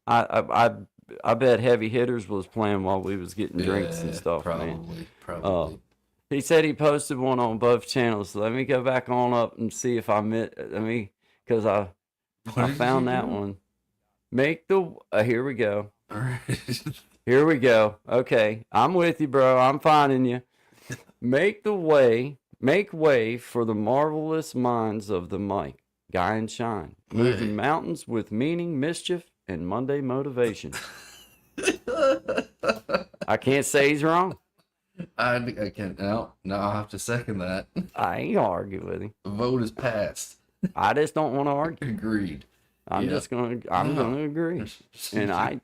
I bet Heavy Hitters was playing while we was getting drinks and Yeah, stuff, probably, man. probably. He said he posted one on both channels. So let me go back on up and see if I because I What I did found you that do? one. Make the here we go. All right. Here we go. Okay, I'm with you, bro. I'm finding you. Make way for the marvelous minds of the mic. Guy and Shine, moving Hey. mountains with meaning, mischief, and Monday motivation. I can't say he's wrong. I can't. No, I'll have to second that. I ain't gonna argue with him. The vote is passed. I just don't want to argue. Agreed. I'm Yeah. just gonna. I'm No. gonna agree. And I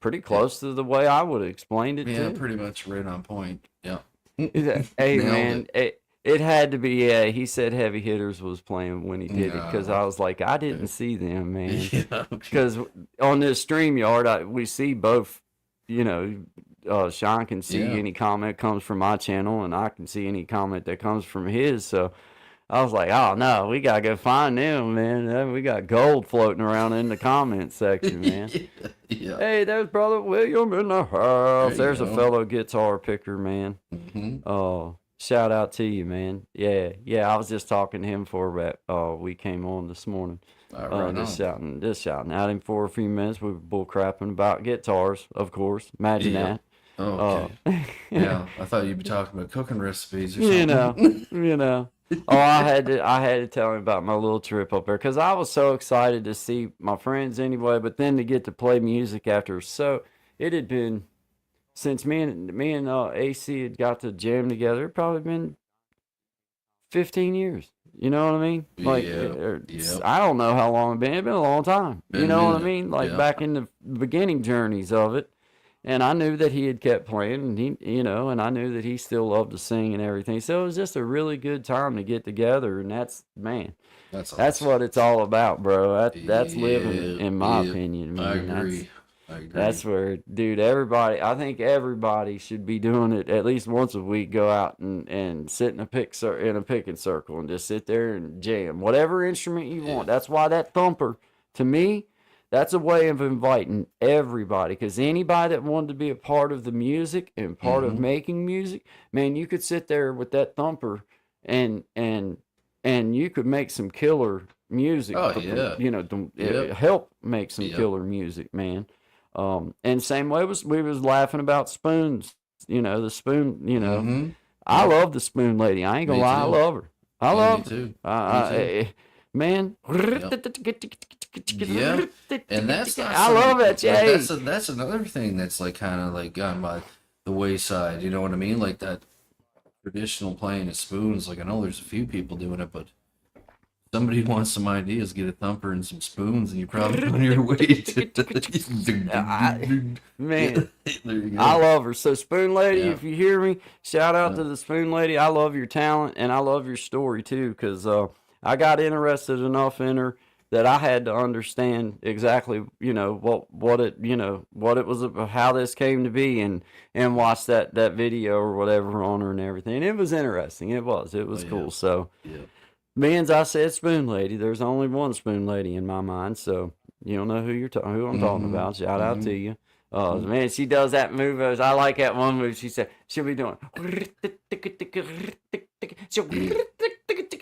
pretty close to the way I would have explained it Yeah, too. pretty much right on point. Yeah. Hey Nailed man, it had to be. Yeah, he said Heavy Hitters was playing when he did it because No. I was like, I didn't see them, man. Yeah. Because on this StreamYard, we see both. You know, Sean can see Yeah. any comment comes from my channel, and I can see any comment that comes from his. So I was like, oh no, we gotta go find them, man. We got gold floating around in the comment section, man. Yeah. Hey, there's brother William in the house. There you There's a go. fellow guitar picker, man. hmm Oh, shout out to you, man. Yeah. I was just talking to him for about. We came on this morning. Right Just on. shouting at him for a few minutes. We were bull crapping about guitars, of course. Imagine Yeah. that. Oh, okay. Yeah. I thought you'd be talking about cooking recipes or you something. know, you know. Oh, I had to tell him about my little trip up there because I was so excited to see my friends anyway, but then to get to play music after. So it had been since me and AC had got to jam together. It probably been 15 years. You know what I mean? Like, Yeah, yep. I don't know how long it's been. It's been a long time. Been You a know what I minute, mean? Like yeah. back in the beginning journeys of it. And I knew that he had kept playing, and and I knew that he still loved to sing and everything. So it was just a really good time to get together, and that's That's that's awesome. what it's all about, bro. That's living, Yeah, in my yeah. opinion, I man. agree. I agree. That's where, dude. I think everybody should be doing it at least once a week. Go out and sit in a picking circle and just sit there and jam whatever instrument you want. That's why that thumper, to me, that's a way of inviting everybody. Because anybody that wanted to be a part of the music and part of Mhm. making music, man, you could sit there with that thumper and you could make some killer music. Oh, for- yeah. Yep. help make some Yep. killer music, man. And same way we was laughing about spoons. The spoon. Mhm. I love the spoon lady. I ain't gonna Me lie, I too. love her. I Yeah, love me her. too. Man. Yeah. And that's not I love something- that, Jay. That's another thing that's like kind of like gone by the wayside. You know what I mean? Like that traditional playing of spoons. Like I know there's a few people doing it, but somebody wants some ideas, get a thumper and some spoons, and you're probably on your way to. Man. There you go. I love her. So, Spoon Lady, Yeah. if you hear me, shout out to the Spoon Lady. I love your talent and I love your story too, because I got interested enough in her that I had to understand exactly, what it was, how this came to be, and watch that video or whatever on her and everything. It was interesting. It was yeah. cool. So, Yeah. means I said Spoon Lady. There's only one Spoon Lady in my mind, so you don't know who who I'm talking Mhm. about. Shout out to you. Man, she does that move. I like that one move. She said she'll be doing.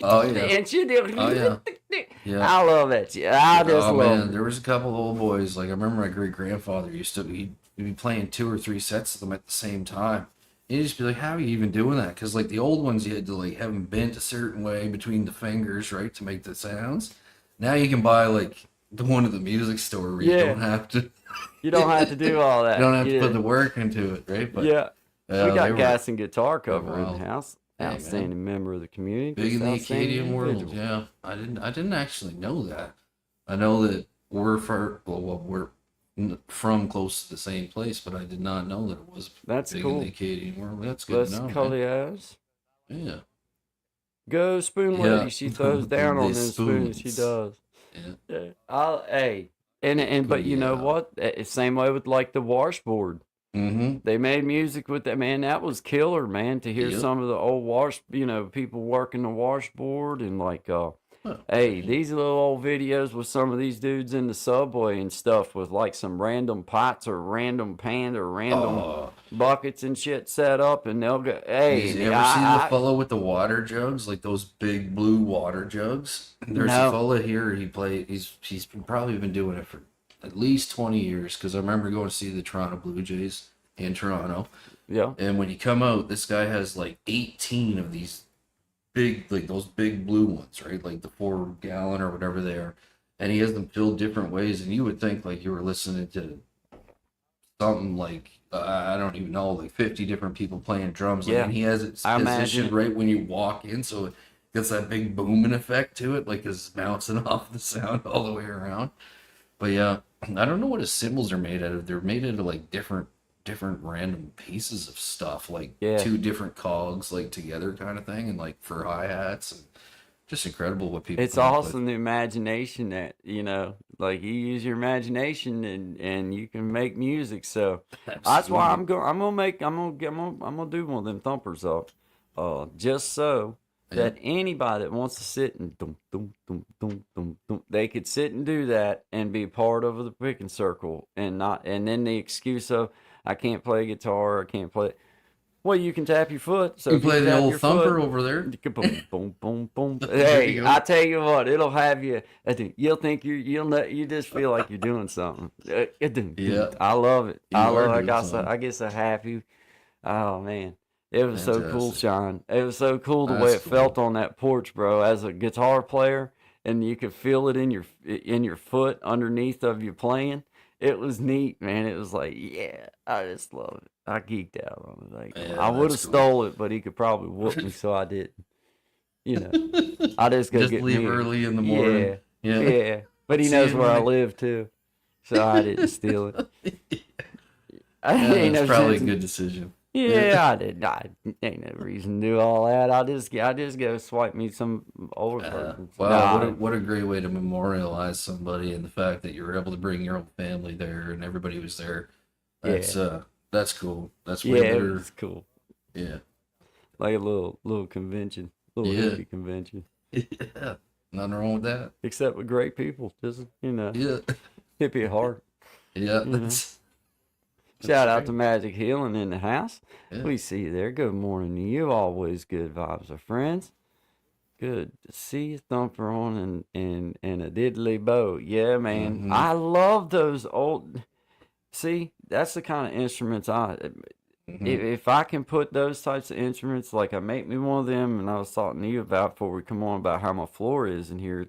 Oh, yeah. And she do. Oh, yeah. Yeah. I love that. I just Oh love man, it. there was a couple of old boys. Like I remember my great grandfather he'd be playing 2 or 3 sets of them at the same time. And you'd just be like, how are you even doing that? Because like the old ones, you had to like have them bent a certain way between the fingers, right, to make the sounds. Now you can buy like the one at the music store where you Yeah. don't have to. You don't have to do all that. You don't have Yeah. to put the work into it, right? But Yeah. We they got were gas and guitar cover in wild. the house. Hey, man. Outstanding member of the community. big just in the outstanding Acadian world. individual. Yeah, I didn't actually know that. I know that we're from close to the same place, but I did not know that it was That's big cool. in Acadia anymore. Well, that's good to Les know, man. Colliers. Yeah. Go spoon Yeah. lady. She throws down on The them spoons. She spoons. does. Yeah. Yeah. Hey. And but you know Yeah. what? Same way with like the washboard. Mm-hmm. They made music with that, man. That was killer, man. To hear Yep. some of the old people working the washboard and like, Oh, hey, man. these little old videos with some of these dudes in the subway and stuff with like some random pots or random pans or random Oh, buckets and shit set up, and they'll go, hey, you ever see the fellow with the water jugs, like those big blue water jugs? There's No. a fella here. He's probably been doing it for at least 20 years. Because I remember going to see the Toronto Blue Jays in Toronto, yeah, and when you come out, this guy has like 18 of these big, like those big blue ones, right? Like the 4 gallon or whatever they are, and he has them filled different ways. And you would think like you were listening to something like I don't even know, like 50 different people playing drums. Like, Yeah. and he has it I imagine positioned it. right when you walk in, so it gets that big booming effect to it, like it's bouncing off the sound all the way around. But yeah, I don't know what his cymbals are made out of. They're made out of like different random pieces of stuff, like Yeah. 2 different cogs like together kind of thing, and like for hi-hats, and just incredible what people it's come up with. awesome the imagination that like you use your imagination and you can make music. So that's why I'm gonna do one of them thumpers up, just so that anybody that wants to sit and dum dum dum dum dum dum, they could sit and do that and be part of the picking circle and then the excuse of I can't play guitar, I can't play. Well, you can tap your foot. So You if you play the tap old your thumper foot, over there. boom, boom, boom, boom. There Hey, you go. I tell you what, it'll have you. You'll think you just feel like you're doing something. Yeah. I love it. You I are love. doing something. I get so happy. Oh man, it was so cool, Fantastic. Sean. It was so cool the way That's it felt on that porch, bro. As a guitar player, and you could feel it in your foot underneath of you playing. It was neat, man. It was like, yeah, I just love it. I geeked out on it. Like, Yeah, I would have that's cool. stole it, but he could probably whoop me, so I didn't. I just go Just get leave me. early in the morning. Yeah, Yeah. yeah. But he See knows you, where I Mike. live too, so I didn't steal it. I Yeah, ain't no that's probably a sense in- good decision. Yeah, I did. I ain't no reason to do all that. I just go swipe me some older person. Wow, Nah, what a great way to memorialize somebody, and the fact that you were able to bring your whole family there and everybody was there. That's cool. That's way yeah, it better. was cool. Yeah. Like a little convention, little Yeah. hippie convention. Yeah. Nothing wrong with that. Except with great people, just Yeah. hippie at heart. Yeah. You know. That's Shout out great. to Magic Healing in the house. Yeah. We see you there. Good morning to you. Always good vibes, our friends. Good to see you, Thumper on and a diddly bow. Yeah, man. Mhm. I love those old. See, that's the kind of instruments Mhm. if I can put those types of instruments, like I make me one of them, and I was talking to you about before we come on about how my floor is in here.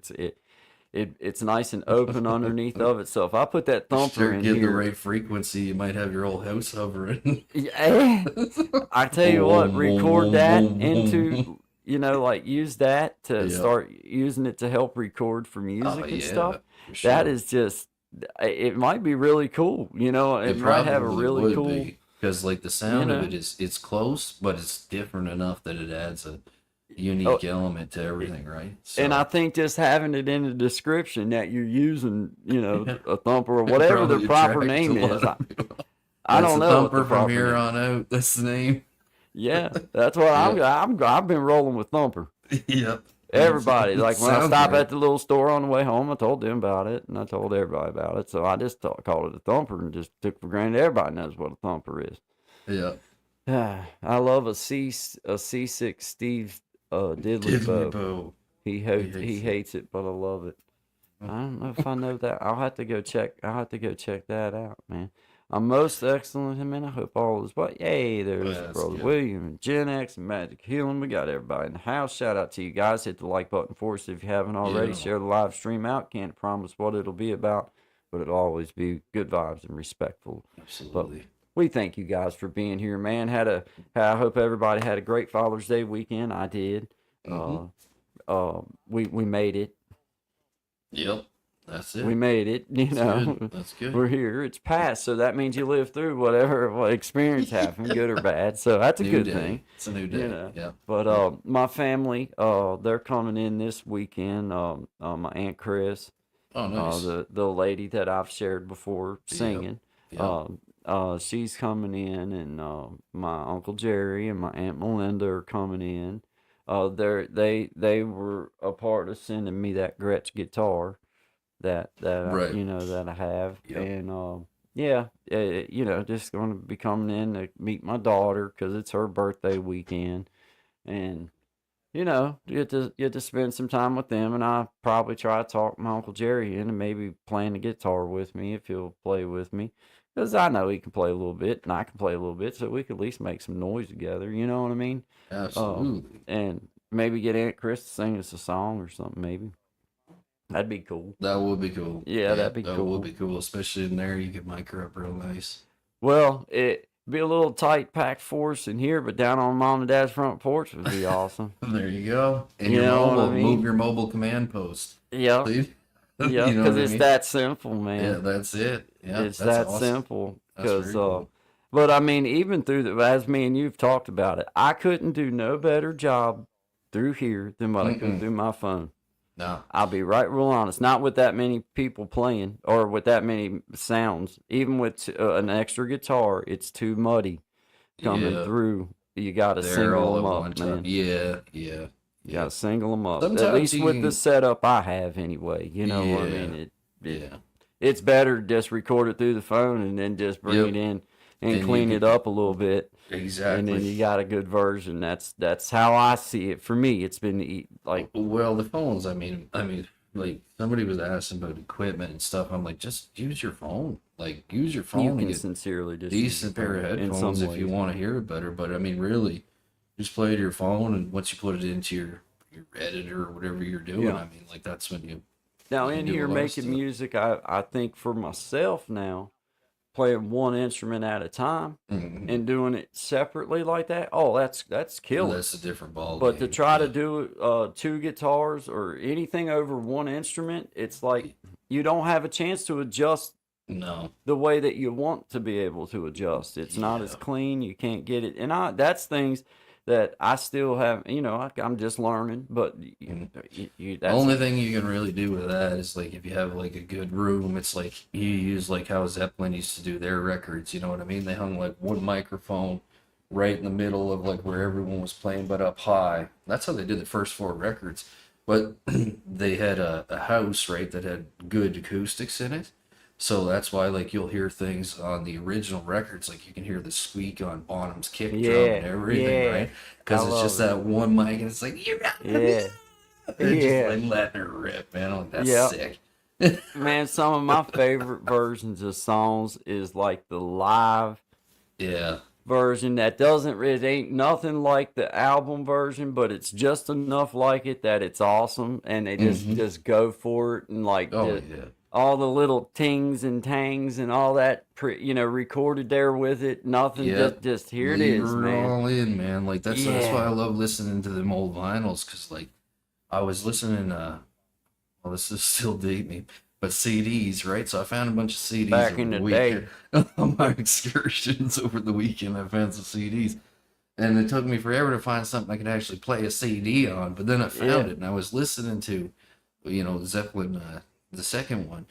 It's nice and open underneath of it. So if I put that thumper Sure, in get the here, right frequency, you might have your whole house hovering. yeah, I tell you what, Boom, record boom, that boom, boom. into, like use that to Yeah. start using it to help record for music and stuff. for sure. That is just, it might be really cool. It might have a really cool. Because like the sound of know? it it's close, but it's different enough that it adds a unique element to everything, right? So, And I think just having it in the description that you're using, a thumper or whatever the probably proper attracts name a lot is. of people. I That's don't the know what the thumper from proper here name. on out. That's the name. Yeah, that's what I've been rolling with thumper. Yep. Everybody, like when I Sounds stop right. at the little store on the way home, I told them about it, and I told everybody about it. So I just called it a thumper and just took for granted everybody knows what a thumper is. Yeah. I love a C6 Steve diddly Diddly bow. bow. He hates it, but I love it. I don't know if I know that. I'll have to go check that out, man. I'm most excellent, man. I hope all is well. Yay, there's That's Brother good. William and Gen X and Magic Healing. We got everybody in the house. Shout out to you guys. Hit the like button for us if you haven't already. Yeah. Share the live stream out. Can't promise what it'll be about, but it'll always be good vibes and respectful. Absolutely. We thank you guys for being here, man. I hope everybody had a great Father's Day weekend. I did. Mhm. We made it. Yep. That's it. We made it, you That's know. good. That's good. We're here. It's past, so that means you live through what experience happened, good or bad. So that's a New good day. thing, It's a new you day. know. Yeah. But my family, they're coming in this weekend. My aunt Chris, Oh, nice. the lady that I've shared before Yep. singing, Yep. she's coming in, and my uncle Jerry and my aunt Melinda are coming in. They were a part of sending me that Gretsch guitar Right. that I have, Yep. and yeah, just going to be coming in to meet my daughter because it's her birthday weekend, and get to spend some time with them, and I probably try to talk my uncle Jerry in and maybe playing the guitar with me if he'll play with me, because I know he can play a little bit and I can play a little bit, so we can at least make some noise together. You know what I mean? Absolutely. And maybe get Aunt Chris to sing us a song or something. Maybe that'd be cool. That would be cool. Yeah, that'd be that cool. would be cool, especially in there. You could mic her up real nice. Well, it'd be a little tight packed force in here, but down on mom and dad's front porch would be awesome. There you go. And You your know what I mobile, mean? move your mobile command post. Yeah, See? yeah, You know because what I it's mean? that simple, man. Yeah, that's it. Yeah, It's that's that awesome. simple. That's very Because, cool. but I mean, even through as me and you've talked about it, I couldn't do no better job through here than what I could through my phone. No. I'll be right real honest. Not with that many people playing or with that many sounds. Even with an extra guitar, it's too muddy coming Yeah. through. You got to They're single all them at up, one time. man. Yeah. You got to single them up. At Sometimes least you with can- the setup I have, anyway. You know what I Yeah. mean? Yeah. It's better to just record it through the phone and then just bring Yep. it in Then and you clean can- it up a little bit, Exactly. and then you got a good version. That's how I see it. For me, it's been like, Well, the phones. I mean, like somebody was asking about equipment and stuff. I'm like, just use your phone. Like, use your phone you and can get sincerely just decent pair of in some headphones if you ways. want to hear it better. But I mean, really, just play to your phone, and once you put it into your editor or whatever you're doing, Yeah. I mean, like that's when you. Now You in do a here lot of making stuff. music, I think for myself now, playing one instrument at a time Mhm. and doing it separately like that. Oh, that's killer. That's a different ball. But to game. try to Yeah. do two guitars or anything over one instrument, it's like you don't have a chance to adjust No. the way that you want to be able to adjust. It's not as Yeah. clean. You can't get it, and that's things that I still have. I'm just learning, but The that's only thing you can really do with that is like if you have like a good room, it's like you use like how Zeppelin used to do their records. You know what I mean? They hung like one microphone right in the middle of like where everyone was playing, but up high. That's how they did the first four records. But they had a house, right, that had good acoustics in it. So that's why like you'll hear things on the original records, like you can hear the squeak on Bonham's kick drum and everything, yeah. right? Because I it's just love that one mic, and it's like Yeah. they're Yeah. just like letting her rip, man. I'm like, that's Yep. sick. Man, some of my favorite versions of songs is like the live Yeah, version that doesn't it ain't nothing like the album version, but it's just enough like it that it's awesome, and they just go for it, and like oh the- yeah, all the little tings and tangs and all that recorded there with it. Nothing, yeah. just here it Leave is, her man. all in, man. Like that's why Yeah. I love listening to them old vinyls, because like I was listening. Well, this is still date me, but CDs, right? So I found a bunch of CDs Back over in the the weekend. On my excursions over the weekend, I found some CDs. And it took me forever to find something I could actually play a CD on. But then I found Yeah. it, and I was listening to, Zeppelin, the second one.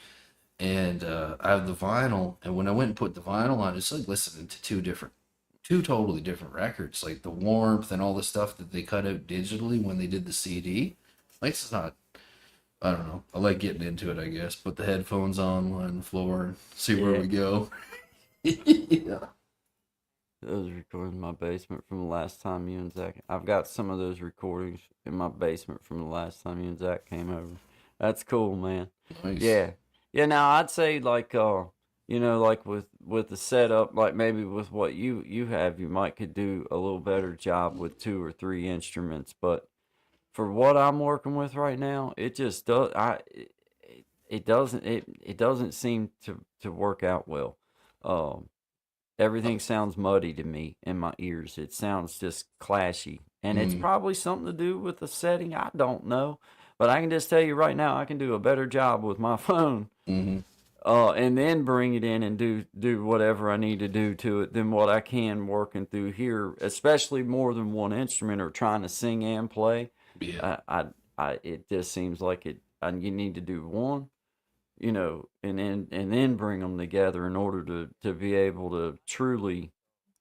And I have the vinyl. And when I went and put the vinyl on, it's like listening to two totally different records. Like the warmth and all the stuff that they cut out digitally when they did the CD. Like it's not, I don't know. I like getting into it, I guess. Put the headphones on, lie on the floor, and see where Yeah. we go. Yeah. Those recordings in my basement from the last time you and Zach. I've got some of those recordings in my basement from the last time you and Zach came over. That's cool, man. Nice. Yeah. Yeah, now I'd say like like with the setup, like maybe with what you have, you might could do a little better job with two or three instruments, but for what I'm working with right now, it just does it doesn't seem to work out well. Everything sounds muddy to me in my ears. It sounds just clashy, and it's probably something to do with the setting. I don't know, But I can just tell you right now, I can do a better job with my phone, Mm-hmm. and then bring it in and do whatever I need to do to it than what I can working through here, especially more than one instrument or trying to sing and play. Yeah. It just seems like you need to do one, and then bring them together in order to be able to truly.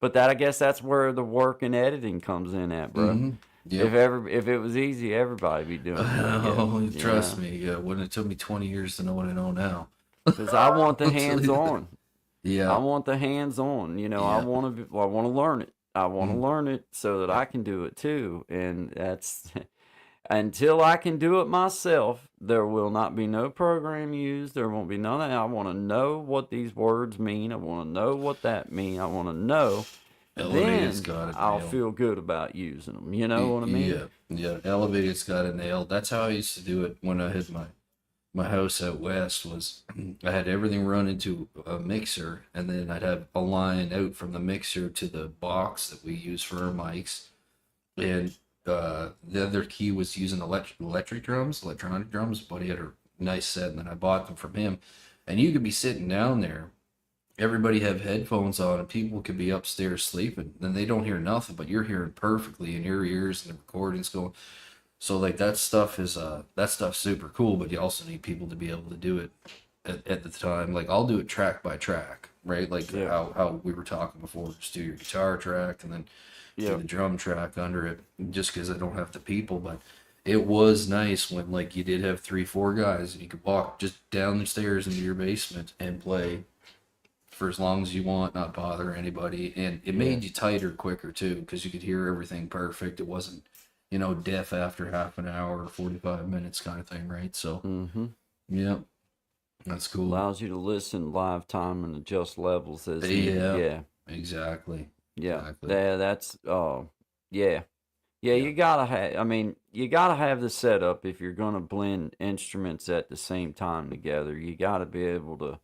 But I guess that's where the work and editing comes in at, bro. Mm-hmm. If Yep. if it was easy, everybody be doing it. Oh, trust me. Yeah, wouldn't it took me 20 years to know what I know now? Because I want the I'll tell you hands that. on. I Yeah. want the hands on. I Yeah. want to learn it. I want to Mhm. learn it so that I can do it too. And that's until I can do it myself, there will not be no program used. There won't be none of that. I want to know what these words mean. I want to know what that mean. I want to know. Elevated's Then got it I'll nailed. feel good about using them. You know what I mean? Yeah. Yeah. Elevated's got it nailed. That's how I used to do it when I had my house out west. Was I had everything run into a mixer, and then I'd have a line out from the mixer to the box that we use for our mics, and the other key was using electronic drums. But he had a nice set, and then I bought them from him. And you could be sitting down there, everybody have headphones on, and people could be upstairs sleeping, and they don't hear nothing, but you're hearing perfectly in your ears, and the recordings going. So like that stuff's super cool, but you also need people to be able to do it at the time. Like I'll do it track by track, right? Like Yeah. how we were talking before, just do your guitar track and then do Yeah. the drum track under it, just because I don't have the people. But it was nice when like you did have 3, 4 guys and you could walk just down the stairs into your basement and play for as long as you want, not bother anybody, and it made you tighter quicker too, because you could hear everything perfect. It wasn't, deaf after half an hour or 45 minutes kind of thing, right? So, Mm-hmm. yeah, that's cool. Allows you to listen live time and adjust levels as needed. Yeah, Yeah. exactly. Yeah. Exactly. That's yeah. Yeah, you gotta have. I mean, you gotta have the setup if you're gonna blend instruments at the same time together. You gotta be able to.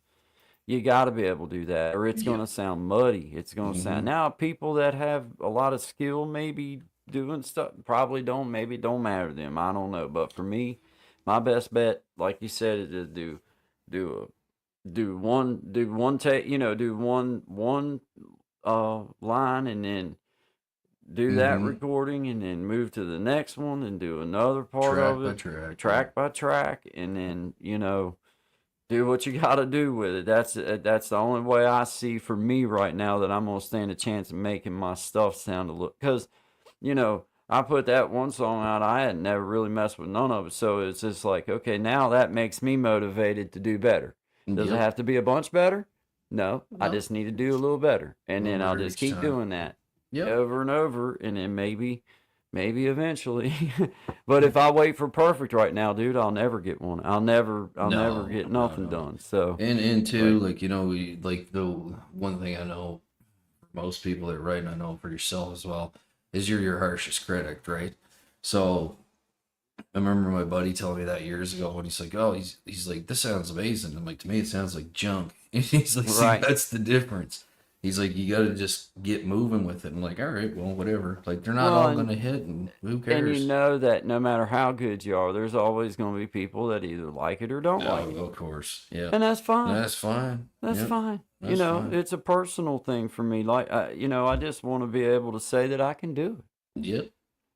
You gotta be able to do that, or it's Yeah. gonna sound muddy. It's gonna Mhm. sound. Now, people that have a lot of skill, maybe doing stuff, probably don't. Maybe it don't matter to them. I don't know. But for me, my best bet, like you said, is to do one take. Do one line, and then do that Mhm. recording, and then move to the next one and do another part Track of by it, track. track by track, and then do what you got to do with it. That's the only way I see for me right now that I'm gonna stand a chance of making my stuff sound a little. Because I put that one song out. I had never really messed with none of it, so it's just like, okay, now that makes me motivated to do better. Does it Yep. have to be a bunch better? No, I No. just need to do a little better, and A then little I'll better just each keep time. doing that Yep. over and over, and then maybe eventually. But if I wait for perfect right now, dude, I'll never get one. I'll never No, get no, nothing no. done. So And too, Right. like, the one thing I know for most people that write, and I know for yourself as well, is you're your harshest critic, right? So I remember my buddy telling me that years ago when he's like, "Oh, he's like, this sounds amazing." I'm like, "To me, it sounds like junk." And he's like, "See, Right. that's the difference." He's like, "You got to just get moving with it." I'm like, "All right, well, whatever. Like, they're not Well, all and- gonna hit, and who and cares?" you know that no matter how good you are, there's always going to be people that either like it or don't like it, Oh, of course, yeah, and that's fine. that's fine. That's Yep. fine. That's fine. It's a personal thing for me. Like, I just want to be able to say that I can do it. Yep.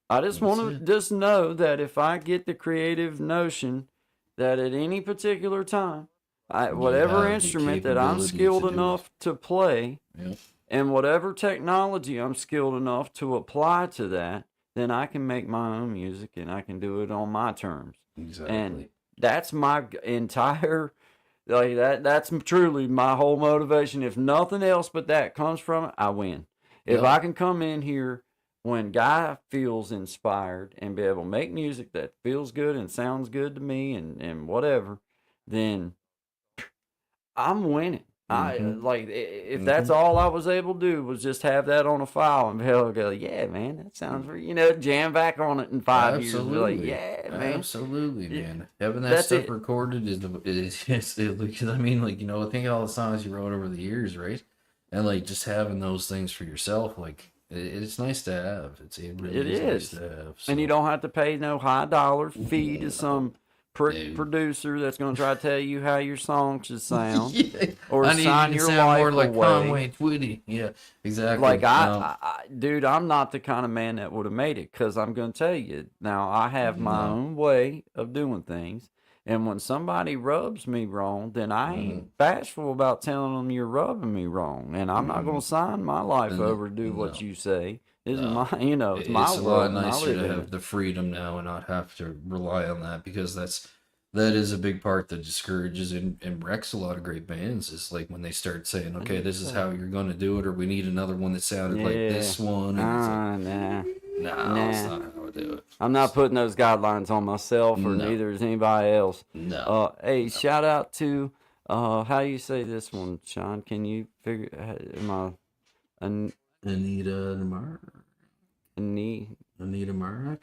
I just That's want it. to just know that if I get the creative notion that at any particular time, whatever have the instrument that I'm capability skilled to do it. enough to play, Yep. and whatever technology I'm skilled enough to apply to that, then I can make my own music and I can do it on my terms. Exactly. And that's my entire like that's truly my whole motivation. If nothing else but that comes from it, I win. If Yep. I can come in here when Guy feels inspired and be able to make music that feels good and sounds good to me and whatever, then I'm winning. Mhm. If that's all I was able to do was just have that on a file and be able to go, yeah, man, that sounds jam back on it in 5 years. And be like, Absolutely. yeah, man. Absolutely, Yeah, man. Having that that's stuff it. recorded is because I mean, like, think of all the songs you wrote over the years, right? And like just having those things for yourself, like It's nice to have. It really It is is. nice to have. And you so. don't have to pay no high dollar fee to some prick Dude. producer that's going to try to tell you how your song should sound. Yeah. Or I need sign you to your sound more life like away. Conway Twitty. Yeah, exactly. Like No, dude, I'm not the kind of man that would have made it, because I'm going to tell you now, I have my No. own way of doing things. And when somebody rubs me wrong, then I Mm-hmm. ain't bashful about telling them you're rubbing me wrong. And I'm not going to sign my life No, over to do what no. you say. This is No. my, it's my It's a lot world, and I nicer live to in have it. the freedom now and not have to rely on that, because that is a big part that discourages and wrecks a lot of great bands. Is like when they start saying, okay, this is how you're going to do it, or we need another one that sounded like this one. And it's like, Nah. no, that's nah. not how I do it. I'm not putting those guidelines on myself, or No. neither is anybody else. No. Hey, shout out to how you say this one, Sean? Can you figure? Am I Anita Mark. I need Anita Mark.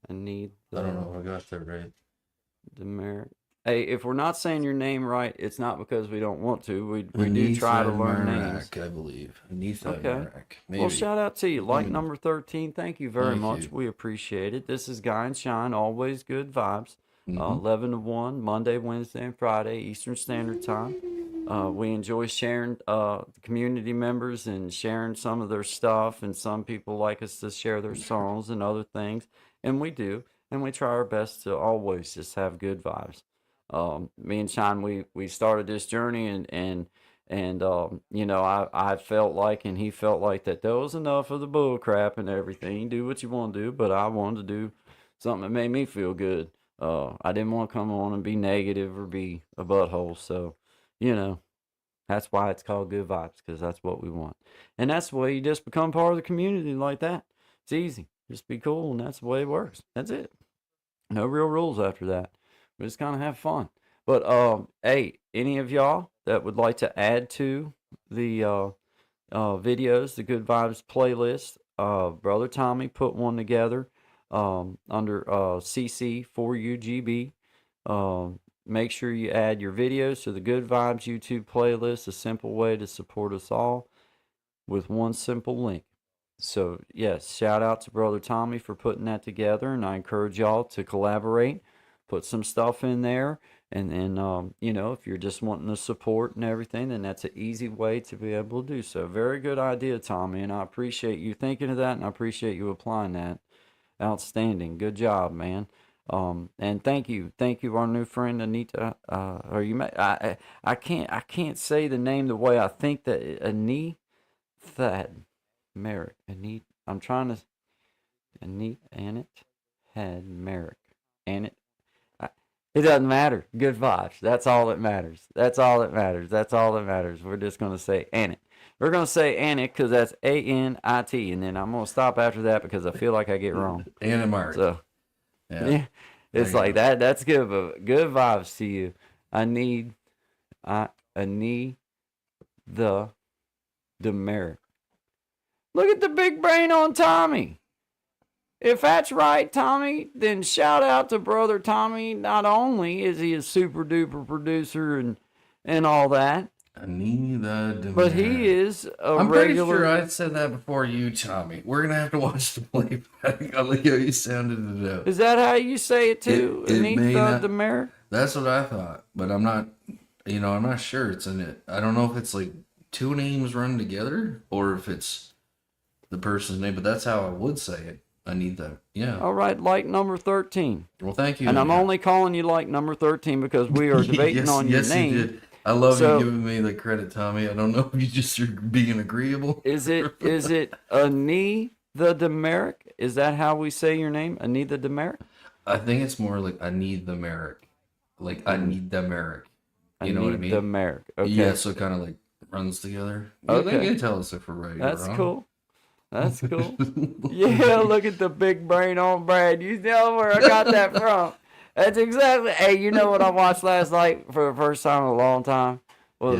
I need I don't know if I got that right. the merit. Hey, if we're not saying your name right, it's not because we don't want to. We do try to learn names. I believe. Anita Okay. Mark. Maybe. Well, shout out to you. Like Mm. number 13, thank you very Thank much. you. We appreciate it. This is Guy and Shine, always good vibes. Mhm. 11 to 1, Monday, Wednesday, and Friday, Eastern Standard Time. We enjoy sharing the community members and sharing some of their stuff, and some people like us to share their songs and other things, and we do. And we try our best to always just have good vibes. Me and Shine, we started this journey, and I felt like, and he felt like, that there was enough of the bull crap and everything. Do what you want to do, but I wanted to do something that made me feel good. I didn't want to come on and be negative or be a butthole. So, that's why it's called Good Vibes, because that's what we want. And that's the way you just become part of the community like that. It's easy. Just be cool, and that's the way it works. That's it. No real rules after that. We just kind of have fun. But hey, any of y'all that would like to add to the videos, the Good Vibes playlist, Brother Tommy put one together under CC4UGB. Make sure you add your videos to the Good Vibes YouTube playlist. A simple way to support us all with one simple link. So, yes, shout out to Brother Tommy for putting that together, and I encourage y'all to collaborate, put some stuff in there, and then, if you're just wanting to support and everything, then that's an easy way to be able to do so. Very good idea, Tommy, and I appreciate you thinking of that, and I appreciate you applying that. Outstanding. Good job, man. And thank you, our new friend Anita. I can't say the name the way I think that Anita Merrick. I'm trying to Annette had Merrick. It doesn't matter. Good vibes. That's all that matters. That's all that matters. We're just gonna say Annette. We're gonna say Annette because that's ANIT, and then I'm gonna stop after that because I feel like I get wrong. Anna Mark. So yeah, it's There you like that. That's good. But good vibes to you. I need the demerit. Look at the big brain on Tommy. If that's right, Tommy, then shout out to Brother Tommy. Not only is he a super duper producer and all that, Anita but he is a I'm pretty regular. sure I said that before you, Tommy. We're gonna have to watch the playback. I like how you sounded it out. Is that how you say it too? It may Anita not- Demerit? That's what I thought, but I'm not. I'm not sure it's in it. I don't know if it's like two names run together or if it's the person's name. But that's how I would say it. I need that. Yeah. All right, like number 13. Well, thank you. And I'm only calling you like number 13 because we are debating on your name. You did. I love So- you giving me the credit, Tommy. I don't know if you just are being agreeable. Is it Anita Demerit? Is that how we say your name? Anita Demerit? I think it's more like I need the Merrick. Like I need the Merrick. You know what I mean? Demerit. Okay. Yeah, so it kind of like runs together. Yeah, Okay. they can tell us if we're right or That's wrong. cool. That's cool. Yeah, look at the big brain on Brad. You know where I got that from. That's exactly. Hey, you know what I watched last night for the first time in a long time was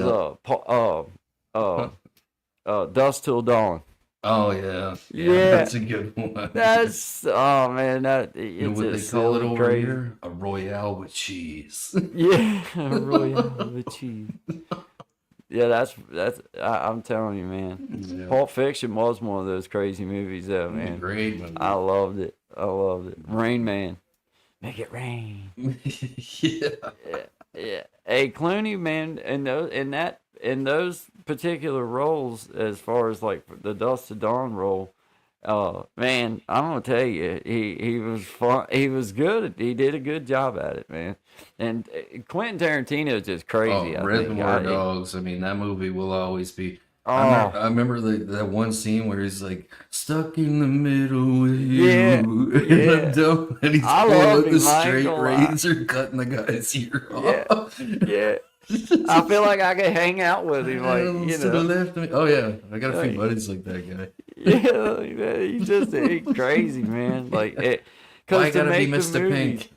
Dusk Till Dawn. Oh yeah. Yeah. That's a good one. That's man, that You know it's what they just call it so over crazy. here? A Royale with cheese. Yeah, Royale with cheese. Yeah, I'm telling you, man. Yeah. Pulp Fiction was one of those crazy movies, though, man. Great movie. I loved it. I loved it. Rain Man, make it rain. Yeah. Yeah. Hey, Clooney, man, in those particular roles, as far as like the Dust to Dawn role, man, I'm gonna tell you, he was fun. He was good. He did a good job at it, man. And Quentin Tarantino is just crazy. Oh, I think. Reservoir Dogs. I mean, that movie will always be. Oh. I remember that one scene where he's like stuck in the middle with you, Yeah, and he's I pulling love out him, the I ain't straight gonna lie. razor, cutting the guy's ear Yeah. off. Yeah, I feel like I could hang out with him, like you To the know. left of me. Oh yeah, I got a few Like- buddies like that guy. Yeah, he's crazy, man. Like it, Why I because to gotta be make the Mr. movies, Pink?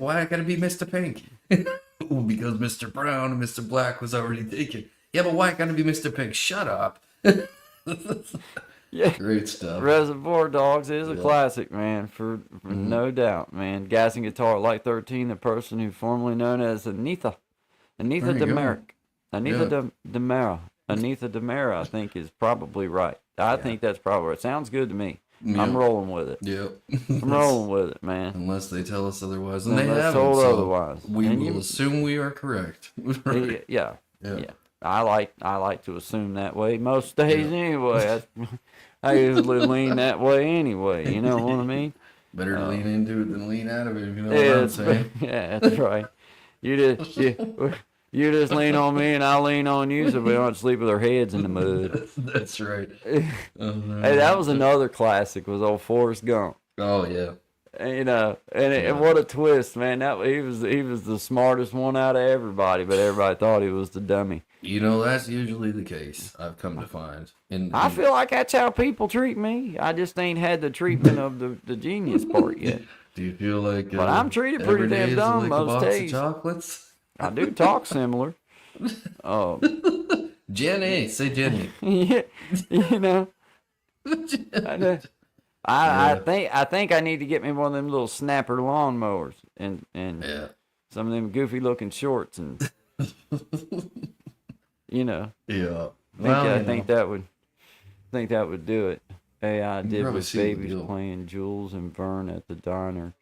Why I gotta be Mr. Pink? Well, because Mr. Brown and Mr. Black was already taken. Yeah, but why I gotta be Mr. Pink? Shut up. yeah. Great stuff. Reservoir Dogs is a Yeah. classic, man, for no doubt, man. Gas and Guitar, Light 13, the person who formerly known as Anitha There you go. Demerick. Anitha Yeah. Demera. Anitha Demera, I think, is probably right. I think that's probably right. Sounds good to me. I'm Yeah. rolling with it. Yep. I'm rolling with it, man. Unless they tell us otherwise, and they Unless haven't. told So otherwise. we And will you- assume we are correct. Right. Yeah. Yeah. Yeah. I like to assume that way most days anyway. I usually lean that way anyway. You know what I mean? Better to lean into it than lean out of it. If you know what Yeah, I'm saying. yeah, that's right. You just lean on me and I lean on you, so we don't sleep with our heads in the mud. That's right. Oh, no. Hey, that was another classic. Was old Forrest Gump. Oh yeah. And, you know, and what a twist, man! He was the smartest one out of everybody, but everybody thought he was the dummy. You know that's usually the case. I've come to find. I feel like that's how people treat me. I just ain't had the treatment of the genius part yet. Do you feel like? But I'm treated pretty every day damn is dumb like most a box days. of chocolates. I do talk similar. Jenny, say Jenny. Yeah, you know. I think I need to get me one of them little snapper lawnmowers and Yeah. some of them goofy looking shorts and you know. Yeah. I think that would do it. AI did probably with see the babies deal. playing Jules and Vern at the diner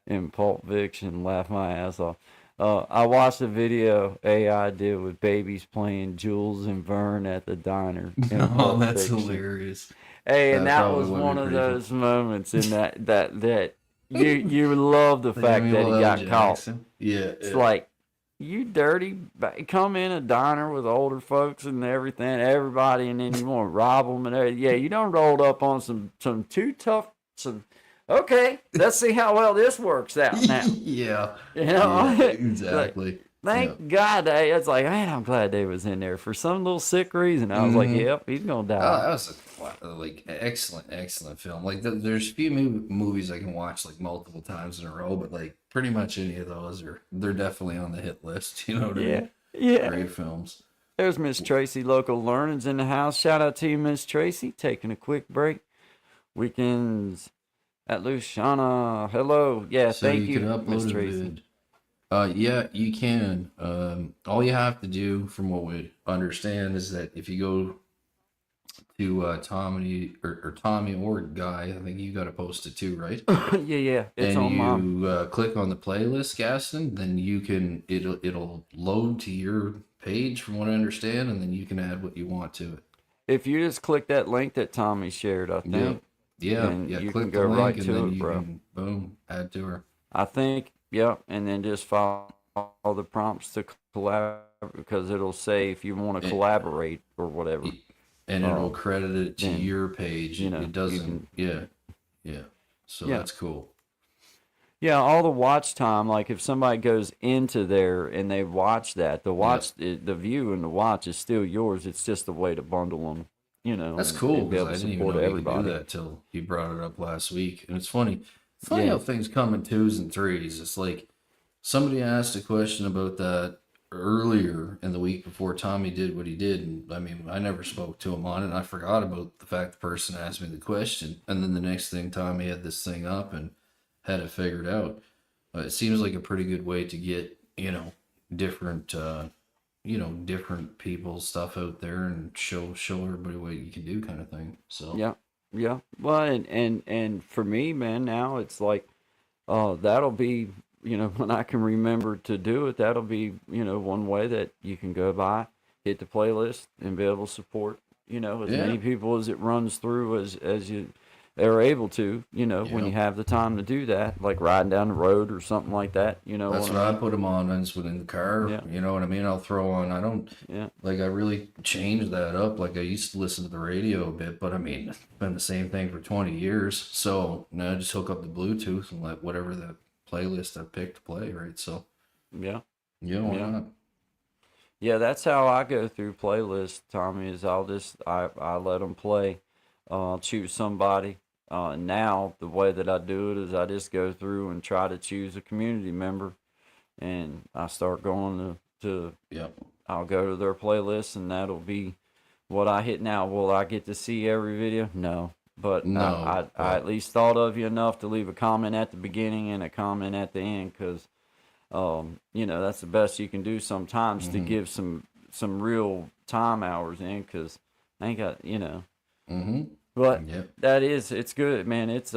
in Pulp Fiction. Laugh my ass off. I watched a video AI did with babies playing Jules and Vern at the diner. In Oh, Pulp that's Fiction. hilarious. Hey, and That that probably was would be one of pretty fun. those moments in that you love the fact that he Samuel L. got caught. Jackson. Yeah. It's like, you dirty, come in a diner with older folks and everything, everybody, and then you want to rob them and everything. Yeah, you don't rolled up on some too tough, okay, let's see how well this works out now. Yeah. You know? Yeah, exactly. Thank God, it's like, man, I'm glad they was in there for some little sick reason. I was like, yep, he's going to Oh, die. that was like excellent film. Like there's a few movies I can watch like multiple times in a row, but like pretty much any of those they're definitely on the hit list. You know what I Yeah, mean? yeah. Great films. There's Miss Tracy, local learnings in the house. Shout out to you, Miss Tracy. Taking a quick break. Weekends at Luciana. Hello. Yeah, So thank you you, can upload Miss a Tracy. vid. Yeah, you can. All you have to do, from what we understand, is that if you go to Tommy or Tommy or Guy, I think you got to post it too, right? yeah, it's and on you mine. click on the playlist, Gaston, then you can it'll load to your page, from what I understand, and then you can add what you want to it. If you just click that link that Tommy shared, I think. Yeah, And yeah. you Click can the go link, right and to then it, you bro. can boom add to her. I think, yep, and then just follow all the prompts to collaborate, because it'll say if you want to collaborate or whatever. And it'll credit it to then, your page. you know, It you doesn't. Yeah. So Yeah. that's cool. Yeah, all the watch time, like if somebody goes into there and they watch that, the view and the watch is still yours. It's just a way to bundle them, you know. That's and cool, be able because I to didn't even support know you could do everybody. that till you brought it up last week. And it's funny how Yeah. things come in twos and threes. It's like somebody asked a question about that earlier in the week before Tommy did what he did, and I mean, I never spoke to him on it, and I forgot about the fact the person asked me the question, and then the next thing Tommy had this thing up and had it figured out. It seems like a pretty good way to get, different different people's stuff out there and show everybody what you can do, kind of thing. So Yeah, yeah. Well, and for me, man, now it's like, that'll be, when I can remember to do it, that'll be, one way that you can go by, hit the playlist, and be able to support, as Yeah. many people as it runs through as you are able to, when you Yeah. have the time to do that, like riding down the road or something like that, that's what I put them on. And it's within the car. Yeah. You know what I mean? I'll throw on. I don't Yeah. like. I really changed that up. Like I used to listen to the radio a bit, but I mean, it's been the same thing for 20 years. So now I just hook up the Bluetooth and let whatever the playlist I picked play. Right. So Yeah. why Yeah. not? Yeah, that's how I go through playlists, Tommy, is I let them play, choose somebody. Now the way that I do it is I just go through and try to choose a community member, and I start going to Yep. I'll go to their playlist, and that'll be what I hit. Now, will I get to see every video? No, but No, I but- at least thought of you enough to leave a comment at the beginning and a comment at the end, because that's the best you can do sometimes to give some real time hours in, because I ain't got, Mm-hmm. but Yep. it's good, man. It's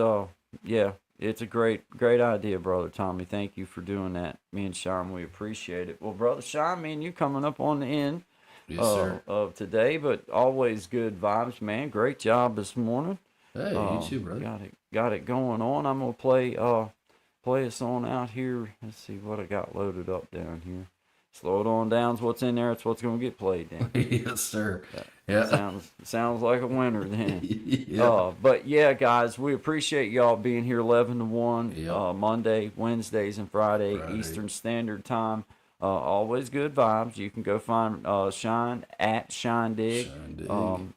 yeah, it's a great idea, brother Tommy. Thank you for doing that. Me and Sean, we appreciate it. Well, brother Sean, me and you coming up on the end Yes, sir. of today, but always good vibes, man. Great job this morning. Hey, you too, brother. Got it going on. I'm gonna play us on out here. Let's see what I got loaded up down here. Slow it on down's what's in there. It's what's gonna get played then. Yes, sir. Yeah. Sounds like a winner then. Yeah. But yeah, guys, we appreciate y'all being here 11 to 1, Yep. Monday, Wednesdays, and Friday, Eastern Standard Time. Always good vibes. You can go find Shine at Shine Dig, Shine Dig.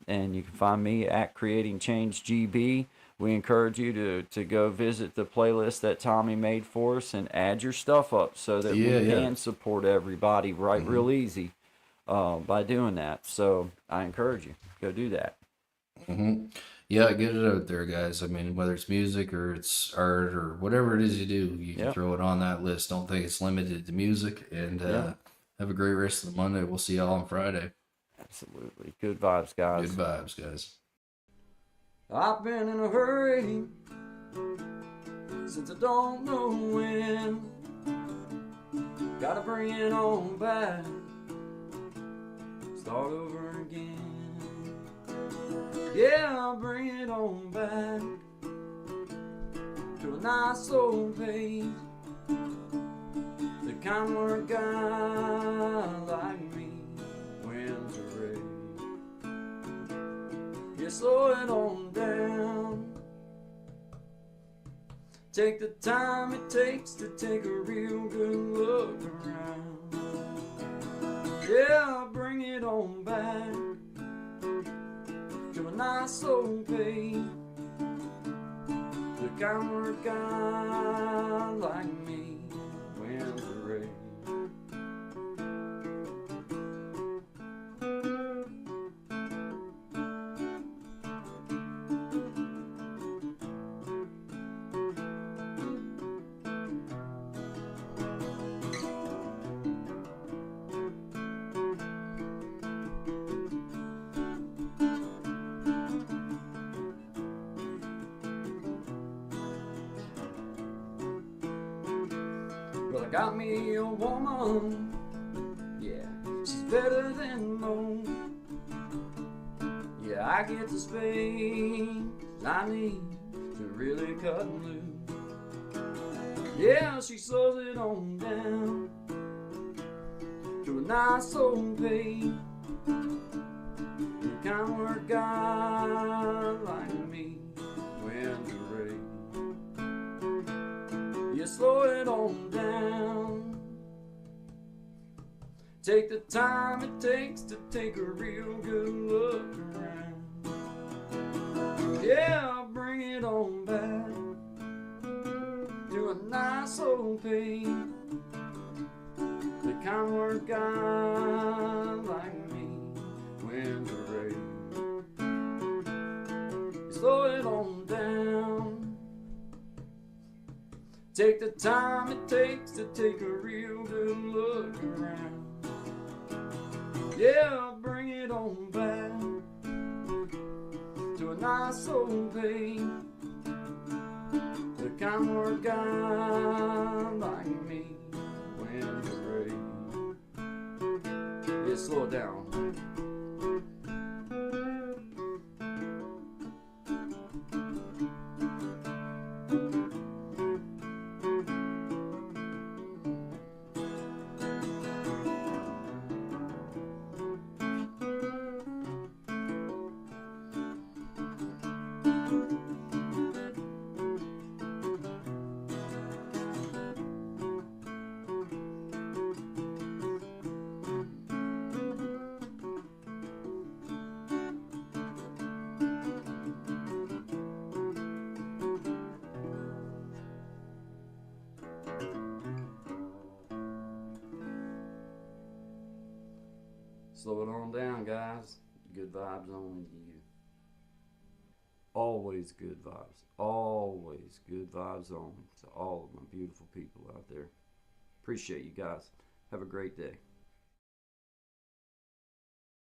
and you can find me at Creating Change GB. We encourage you to go visit the playlist that Tommy made for us and add your stuff up so that we can support everybody real easy by doing that. So I encourage you, go do that. Mm-hmm. Yeah, get it out there, guys. I mean, whether it's music or it's art or whatever it is you do, you can Yep. throw it on that list. Don't think it's limited to music. And Yeah. have a great rest of the Monday. We'll see y'all on Friday. Absolutely. Good vibes, guys. Good vibes, guys. I've been in a hurry since I don't know when. Gotta bring it on back, start over again. Yeah, I'll bring it on back to a nice old pace, the kind where a guy like me wins a race. You slow it on down. Take the time it takes to take a real good look around. Yeah, bring it on back to a nice old pace, the kind where a guy like me wins the race. Well, I got me a woman, yeah, she's better than most. Yeah, I get the space I need to really cut loose. Yeah, she slows it on down to a nice old pace, the kind where a guy like me wins the race. You slow it on down. Take the time it takes to take a real good look around. Yeah, I'll bring it on back to a nice old pace, the kind where a guy like me wins a race. You slow it on down. Take the time it takes to take a real good look around. Yeah, bring it on back to a nice old day. The kind word guy like me when you're ready. Yeah, slow it down. Slow it on down, guys. Good vibes on you. Always good vibes. Always good vibes on to all of my beautiful people out there. Appreciate you guys. Have a great day.